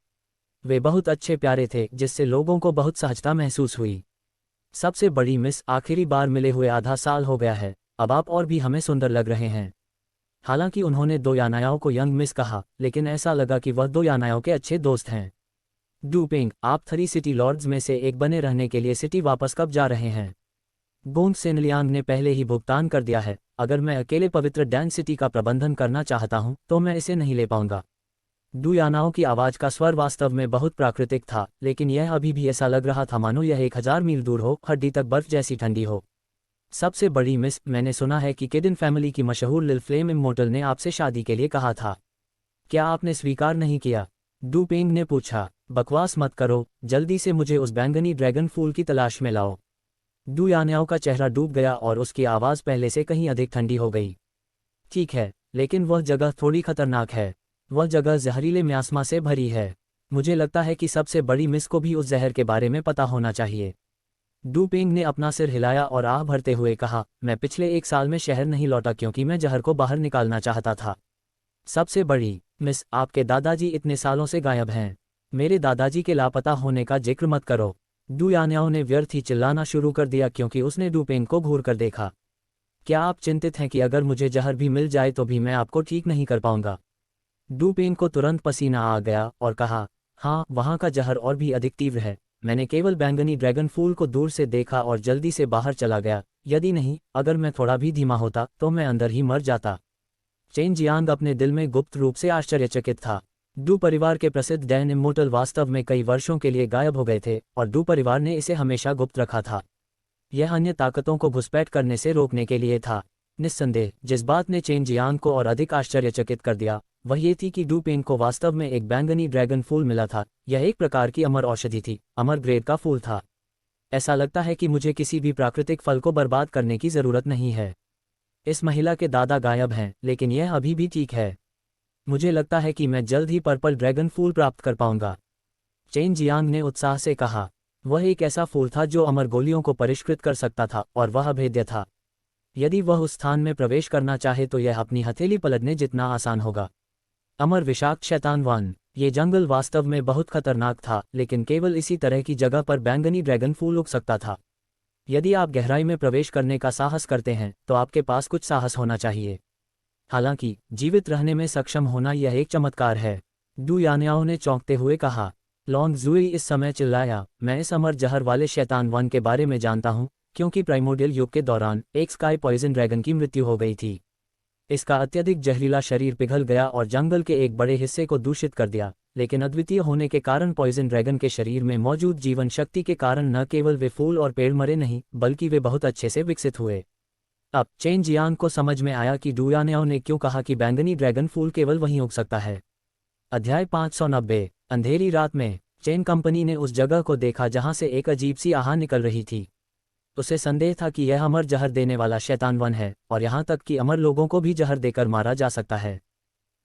वे बहुत अच्छे प्यारे थे, जिससे लोगों को बहुत सहजता महसूस हुई। सबसे बड़ी मिस, आखिरी बार मिले हुए आधा साल हो गया है, अब आप और भी हमें सुंदर लग रहे हैं। हालांकि उन्होंने दो यानाओं को यंग मिस कहा, लेकिन ऐसा लगा कि वह दो यानाओं के अच्छे दोस्त हैं। डूपिंग, आप 3 सिटी लॉर्ड्स में से एक बने रहने के लिए सिटी वापस कब जा रहे हैं? गोंग सेनलियांग ने पहले ही भुगतान कर दिया है। अगर मैं अकेले पवित्र डैन सिटी का प्रबंधन करना चाहता हूं, तो मैं इसे नहीं ले पाऊंगा। दो यानाओं की आवाज का स्वर वास्तव में बहुत प्राकृतिक था, लेकिन यह अभी भी ऐसा लग रहा था मानो यह 1000 मील दूर हो, हड्डी तक बर्फ जैसी ठंडी हो। सबसे बड़ी मिस, मैंने सुना है कि किडिन फैमिली की मशहूर लिल फ्लेम इमोर्टल ने आपसे शादी के लिए कहा था। क्या आपने स्वीकार नहीं किया? डूपेंग ने पूछा। बकवास मत करो, जल्दी से मुझे उस बैंगनी ड्रैगन फूल की तलाश में लाओ। डू यान्याओ का चेहरा डूब गया और उसकी आवाज़ पहले से कहीं अधिक ठंडी हो गई। ठीक है, लेकिन वह जगह थोड़ी खतरनाक है। वह जगह जहरीले म्यास्मा से भरी है। मुझे लगता है कि सबसे बड़ी मिस को भी उस जहर के बारे में पता होना चाहिए। डू पेंग ने अपना सिर हिलाया और आह भरते हुए कहा, मैं पिछले 1 साल में शहर नहीं लौटा क्योंकि मैं जहर को बाहर निकालना चाहता था। सबसे बड़ी मिस, आपके दादाजी इतने सालों से गायब हैं। मेरे दादाजी के लापता होने का जिक्र मत करो। डू यान्याओ ने व्यर्थ ही चिल्लाना शुरू कर दिया क्योंकि उसने डू पेंग को घूर कर देखा। क्या आप चिंतित हैं कि अगर मुझे जहर भी मिल जाए तो भी मैं आपको ठीक नहीं कर पाऊंगा? डू पेंग को तुरंत पसीना आ गया और कहा, हाँ, वहाँ का जहर और भी अधिक तीव्र है। मैंने केवल बैंगनी ड्रैगन फूल को दूर से देखा और जल्दी से बाहर चला गया। यदि नहीं, अगर मैं थोड़ा भी धीमा होता तो मैं अंदर ही मर जाता। चेन जियांग अपने दिल में गुप्त रूप से आश्चर्यचकित था। डू परिवार के प्रसिद्ध डैन इमोर्टल वास्तव में कई वर्षों के लिए गायब हो गए थे और डू परिवार ने इसे हमेशा गुप्त रखा था। यह अन्य ताकतों को घुसपैठ करने से रोकने के लिए था। निस्संदेह, जिस बात ने चेन जियांग को और अधिक आश्चर्यचकित कर दिया वह ये थी कि डू पेंग को वास्तव में एक बैंगनी ड्रैगन फूल मिला था। यह एक प्रकार की अमर औषधि थी, अमर ग्रेड का फूल था। ऐसा लगता है कि मुझे किसी भी प्राकृतिक फल को बर्बाद करने की जरूरत नहीं है। इस महिला के दादा गायब हैं, लेकिन यह अभी भी ठीक है। मुझे लगता है कि मैं जल्द ही पर्पल ड्रैगन फूल प्राप्त कर पाऊंगा। चेन जियांग ने उत्साह से कहा। वह एक ऐसा फूल था जो अमर गोलियों को परिष्कृत कर सकता था और वह अभेद्य था। यदि वह उस स्थान में प्रवेश करना चाहे तो यह अपनी हथेली पलटने जितना आसान होगा। अमर विषाक्त शैतान 1। ये जंगल वास्तव में बहुत खतरनाक था, लेकिन केवल इसी तरह की जगह पर बैंगनी ड्रैगन फूल उग सकता था। यदि आप गहराई में प्रवेश करने का साहस करते हैं तो आपके पास कुछ साहस होना चाहिए। हालांकि जीवित रहने में सक्षम होना यह एक चमत्कार है। डू यान्याओ ने चौंकते हुए कहा। लॉन्ग जुई इस समय चिल्लाया, मैं इस अमर जहर वाले शैतान 1 के बारे में जानता हूँ, क्योंकि प्राइमोर्डियल युग के दौरान एक स्काई पॉइजन ड्रैगन की मृत्यु हो गई थी। इसका अत्यधिक जहरीला शरीर पिघल गया और जंगल के एक बड़े हिस्से को दूषित कर दिया, लेकिन अद्वितीय होने के कारण पॉइजन ड्रैगन के शरीर में मौजूद जीवन शक्ति के कारण न केवल वे फूल और पेड़ मरे नहीं, बल्कि वे बहुत अच्छे से विकसित हुए। अब चेन जियांग को समझ में आया कि डू यान्याओ ने क्यों कहा कि बैंगनी ड्रैगन फूल केवल वहीं उग सकता है। अध्याय 590। अंधेरी रात में चेन कंपनी ने उस जगह को देखा जहां से एक अजीब सी आह निकल रही थी। उसे संदेह था कि यह अमर जहर देने वाला शैतान 1 है और यहाँ तक कि अमर लोगों को भी जहर देकर मारा जा सकता है।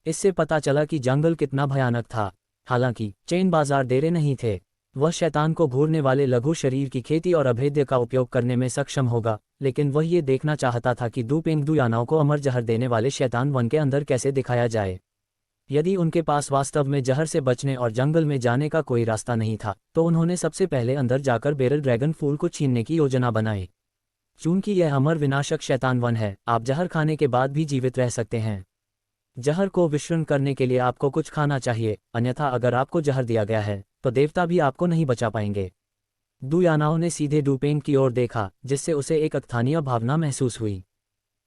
इससे पता चला कि जंगल कितना भयानक था। हालांकि चेन बाजार डेरे नहीं थे। वह शैतान को घूरने वाले लघु शरीर की खेती और अभेद्य का उपयोग करने में सक्षम होगा, लेकिन वह ये देखना चाहता था कि डू पेंग डू यान्याओ को अमर जहर देने वाले शैतान 1 के अंदर कैसे दिखाया जाए। यदि उनके पास वास्तव में जहर से बचने और जंगल में जाने का कोई रास्ता नहीं था, तो उन्होंने सबसे पहले अंदर जाकर बेरल ड्रैगन फूल को छीनने की योजना बनाई। चूंकि यह अमर विनाशक शैतान 1 है, आप जहर खाने के बाद भी जीवित रह सकते हैं। जहर को विषर्ण करने के लिए आपको कुछ खाना चाहिए, अन्यथा अगर आपको जहर दिया गया है तो देवता भी आपको नहीं बचा पाएंगे। डू यान्याओ ने सीधे डू पेंग की ओर देखा, जिससे उसे एक अस्थानीय भावना महसूस हुई।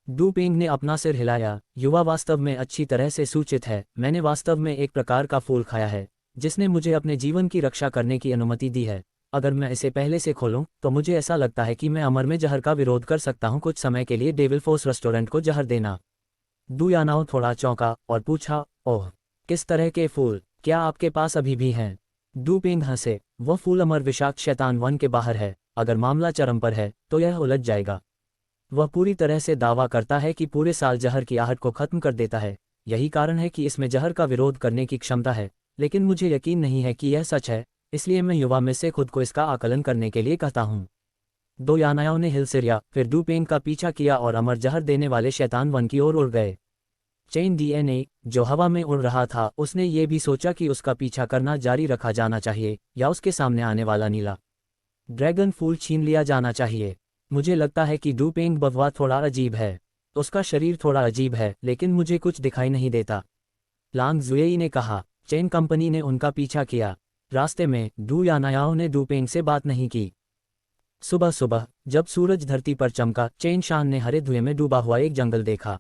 डू पेंग ने अपना सिर हिलाया। युवा वास्तव में अच्छी तरह से सूचित है। मैंने वास्तव में एक प्रकार का फूल खाया है जिसने मुझे अपने जीवन की रक्षा करने की अनुमति दी है। अगर मैं इसे पहले से खोलूं तो मुझे ऐसा लगता है कि मैं अमर में जहर का विरोध कर सकता हूं। कुछ समय के लिए डेविल फोर्स रेस्टोरेंट को जहर देना। डू यान्याओ थोड़ा चौंका और पूछा, ओह, किस तरह के फूल? क्या आपके पास अभी भी हैं? डू पेंग हंसे। वह फूल अमर विषाक्त शैतान 1 के बाहर है। अगर मामला चरम पर है तो यह उलझ जाएगा। वह पूरी तरह से दावा करता है कि पूरे साल जहर की आहट को खत्म कर देता है। यही कारण है कि इसमें जहर का विरोध करने की क्षमता है, लेकिन मुझे यकीन नहीं है कि यह सच है, इसलिए मैं युवा में से खुद को इसका आकलन करने के लिए कहता हूँ। दो यानाओं ने हिल सिरिया, फिर डू पेंग का पीछा किया और अमर जहर देने वाले शैतान 1 की ओर उड़ गए। चेन डीएनए, जो हवा में उड़ रहा था, उसने ये भी सोचा कि उसका पीछा करना जारी रखा जाना चाहिए या उसके सामने आने वाला नीला ड्रैगन फूल छीन लिया जाना चाहिए। मुझे लगता है कि डू पेंग बववा थोड़ा अजीब है। उसका शरीर थोड़ा अजीब है, लेकिन मुझे कुछ दिखाई नहीं देता, लांग जुएई ने कहा। चेन कंपनी ने उनका पीछा किया। रास्ते में डू यानायाओ ने डू पेंग से बात नहीं की। सुबह सुबह जब सूरज धरती पर चमका, चेन शान ने हरे धुएं में डूबा हुआ एक जंगल देखा।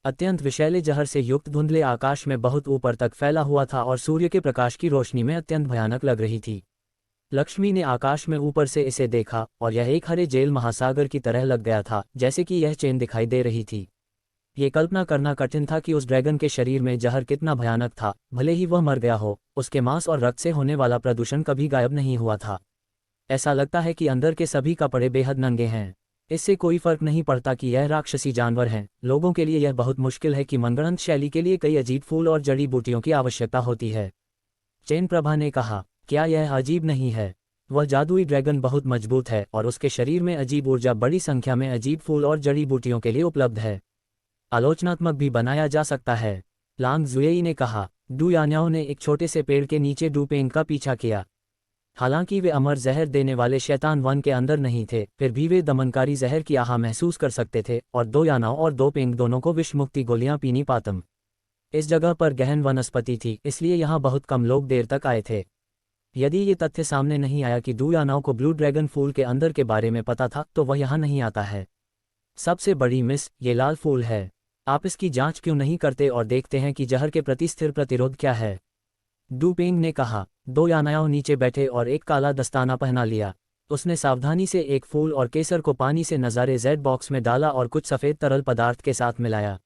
अत्यंत विषैले जहर से युक्त धुंधले आकाश में बहुत ऊपर तक फैला हुआ था और सूर्य के प्रकाश की रोशनी में अत्यंत भयानक लग रही थी। लक्ष्मी ने आकाश में ऊपर से इसे देखा और यह एक हरे जेल महासागर की तरह लग गया था, जैसे कि यह चेन दिखाई दे रही थी। ये कल्पना करना कठिन था कि उस ड्रैगन के शरीर में जहर कितना भयानक था। भले ही वह मर गया हो, उसके मांस और रक्त से होने वाला प्रदूषण कभी गायब नहीं हुआ था। ऐसा लगता है कि अंदर के सभी कपड़े बेहद नंगे हैं। इससे कोई फर्क नहीं पड़ता कि यह राक्षसी जानवर हैं। लोगों के लिए यह बहुत मुश्किल है कि मनगढ़ंत शैली के लिए कई अजीब फूल और जड़ी बूटियों की आवश्यकता होती है। चेन प्रभा ने कहा, क्या यह अजीब नहीं है? वह जादुई ड्रैगन बहुत मजबूत है और उसके शरीर में अजीब ऊर्जा बड़ी संख्या में अजीब फूल और जड़ी बूटियों के लिए उपलब्ध है। आलोचनात्मक भी बनाया जा सकता है। लांग जुएई ने कहा। डू यान्याओ ने एक छोटे से पेड़ के नीचे डू पेंग का पीछा किया। हालांकि वे अमर जहर देने वाले शैतान वन के अंदर नहीं थे, फिर भी वे दमनकारी जहर की आह महसूस कर सकते थे और दो यानाओं और दो पेंग दोनों को विषमुक्ति गोलियां पीनी पातम। इस जगह पर गहन वनस्पति थी, इसलिए यहाँ बहुत कम लोग देर तक आए थे। यदि ये तथ्य सामने नहीं आया कि डू यानाओं को ब्लू ड्रैगन फूल के अंदर के बारे में पता था, तो वह यहाँ नहीं आता है। सबसे बड़ी मिस, ये लाल फूल है। आप इसकी जांच क्यों नहीं करते और देखते हैं कि जहर के प्रति स्थिर प्रतिरोध क्या है? डू पेंग ने कहा। दो यानाओं नीचे बैठे और एक काला दस्ताना पहना लिया। उसने सावधानी से एक फूल और केसर को पानी से नज़ारे जेड बॉक्स में डाला और कुछ सफ़ेद तरल पदार्थ के साथ मिलाया।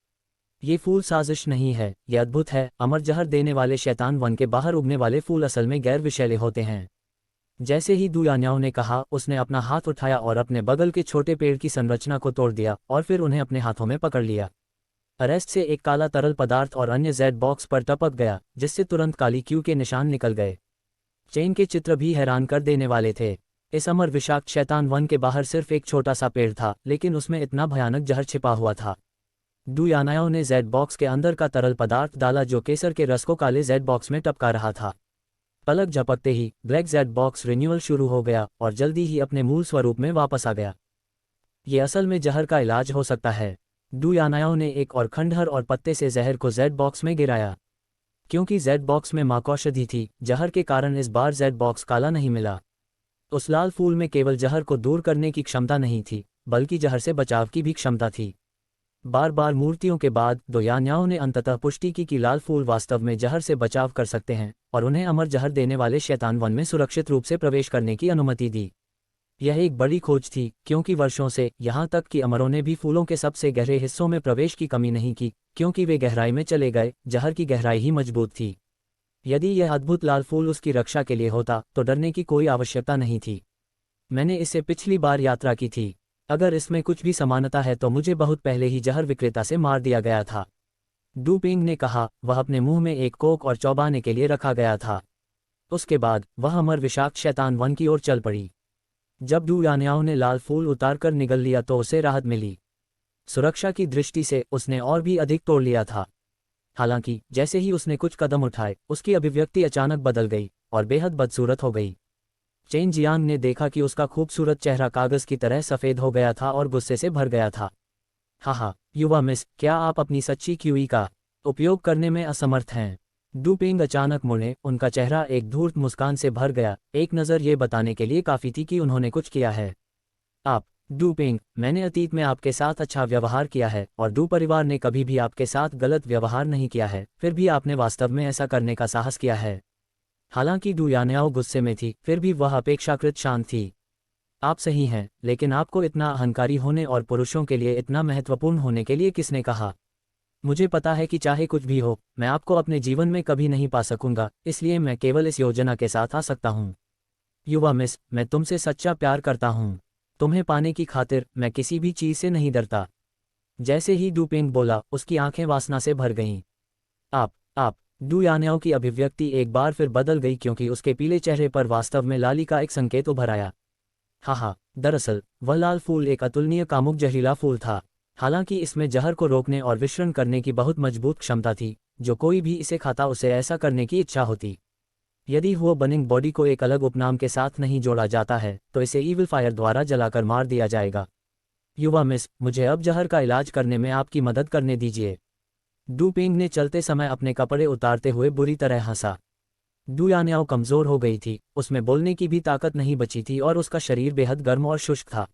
ये फूल साजिश नहीं है, ये अद्भुत है। अमर जहर देने वाले शैतान वन के बाहर उगने वाले फूल असल में गैर विषैले होते हैं। जैसे ही दू यान्याओं ने कहा, उसने अपना हाथ उठाया और अपने बगल के छोटे पेड़ की संरचना को तोड़ दिया और फिर उन्हें अपने हाथों में पकड़ लिया। अरेस्ट से एक काला तरल पदार्थ और अन्य जेड बॉक्स पर टपक गया, जिससे तुरंत काली क्यू के निशान निकल गए। चेन के चित्र भी हैरान कर देने वाले थे। इस अमर विषाक्त शैतान वन के बाहर सिर्फ एक छोटा सा पेड़ था, लेकिन उसमें इतना भयानक जहर छिपा हुआ था। डू यानाओं ने जेड बॉक्स के अंदर का तरल पदार्थ डाला, जो केसर के रस को काले जेड बॉक्स में टपका रहा था। पलक झपकते ही ब्लैक जेड बॉक्स रिन्यूअल शुरू हो गया और जल्दी ही अपने मूल स्वरूप में वापस आ गया। ये असल में जहर का इलाज हो सकता है। डू यानाओं ने एक और खंडहर और पत्ते से जहर को जेड बॉक्स में गिराया। क्योंकि जेड बॉक्स में माकौषधि थी, जहर के कारण इस बार जेड बॉक्स काला नहीं मिला। उस लाल फूल में केवल जहर को दूर करने की क्षमता नहीं थी, बल्कि जहर से बचाव की भी क्षमता थी। बार बार मूर्तियों के बाद दो यान्याओं ने अंततः पुष्टि की कि लाल फूल वास्तव में जहर से बचाव कर सकते हैं और उन्हें अमर जहर देने वाले शैतान वन में सुरक्षित रूप से प्रवेश करने की अनुमति दी। यह एक बड़ी खोज थी, क्योंकि वर्षों से यहाँ तक कि अमरों ने भी फूलों के सबसे गहरे हिस्सों में प्रवेश की कमी नहीं की, क्योंकि वे गहराई में चले गए। जहर की गहराई ही मजबूत थी। यदि यह अद्भुत लाल फूल उसकी रक्षा के लिए होता, तो डरने की कोई आवश्यकता नहीं थी। मैंने इसे पिछली बार यात्रा की थी। अगर इसमें कुछ भी समानता है तो मुझे बहुत पहले ही जहर विक्रेता से मार दिया गया था। डू पेंग ने कहा। वह अपने मुंह में एक कोक और चौबाने के लिए रखा गया था। उसके बाद वह अमर विषाक्त शैतान वन की ओर चल पड़ी। जब डू यान्याओं ने लाल फूल उतारकर निगल लिया तो उसे राहत मिली। सुरक्षा की दृष्टि से उसने और भी अधिक तोड़ लिया था। हालांकि जैसे ही उसने कुछ कदम उठाए, उसकी अभिव्यक्ति अचानक बदल गई और बेहद बदसूरत हो गई। चेन जियांग ने देखा कि उसका खूबसूरत चेहरा कागज की तरह सफ़ेद हो गया था और गुस्से से भर गया था। हाँ, युवा मिस, क्या आप अपनी सच्ची क्यूई का उपयोग करने में असमर्थ हैं? डू पेंग अचानक मुड़े, उनका चेहरा एक धूर्त मुस्कान से भर गया। एक नज़र ये बताने के लिए काफ़ी थी कि उन्होंने कुछ किया है। आप, डू पेंग, मैंने अतीत में आपके साथ अच्छा व्यवहार किया है और डू परिवार ने कभी भी आपके साथ गलत व्यवहार नहीं किया है, फिर भी आपने वास्तव में ऐसा करने का साहस किया है। हालांकि डू यान्याओ गुस्से में थी, फिर भी वह अपेक्षाकृत शांत थी। आप सही हैं, लेकिन आपको इतना अहंकारी होने और पुरुषों के लिए इतना महत्वपूर्ण होने के लिए किसने कहा? मुझे पता है कि चाहे कुछ भी हो, मैं आपको अपने जीवन में कभी नहीं पा सकूंगा, इसलिए मैं केवल इस योजना के साथ आ सकता हूँ। युवा मिस, मैं तुमसे सच्चा प्यार करता हूँ। तुम्हें पाने की खातिर मैं किसी भी चीज़ से नहीं डरता। जैसे ही डू पेंग बोला, उसकी आंखें वासना से भर गईं। आप, डू यान्याओ की अभिव्यक्ति एक बार फिर बदल गई, क्योंकि उसके पीले चेहरे पर वास्तव में लाली का एक संकेत उभर आया। हाँ, दरअसल वह लाल फूल एक अतुलनीय कामुक जहरीला फूल था। हालांकि इसमें जहर को रोकने और विषरण करने की बहुत मजबूत क्षमता थी। जो कोई भी इसे खाता, उसे ऐसा करने की इच्छा होती। यदि हुआ बर्निंग बॉडी को एक अलग उपनाम के साथ नहीं जोड़ा जाता है, तो इसे ईविल फायर द्वारा जलाकर मार दिया जाएगा। युवा मिस, मुझे अब जहर का इलाज करने में आपकी मदद करने दीजिए। डू पेंग ने चलते समय अपने कपड़े उतारते हुए बुरी तरह हंसा। डू यान्याओ कमज़ोर हो गई थी, उसमें बोलने की भी ताकत नहीं बची थी और उसका शरीर बेहद गर्म और शुष्क था।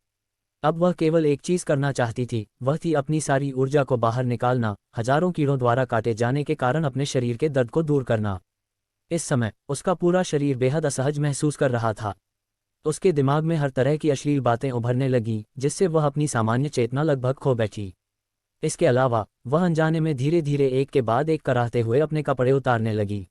अब वह केवल एक चीज़ करना चाहती थी, वह थी अपनी सारी ऊर्जा को बाहर निकालना, हजारों कीड़ों द्वारा काटे जाने के कारण अपने शरीर के दर्द को दूर करना। इस समय उसका पूरा शरीर बेहद असहज महसूस कर रहा था। उसके दिमाग में हर तरह की अश्लील बातें उभरने लगीं, जिससे वह अपनी सामान्य चेतना लगभग खो बैठी। इसके अलावा वह अनजाने में धीरे धीरे एक के बाद एक कराहते हुए अपने कपड़े उतारने लगी।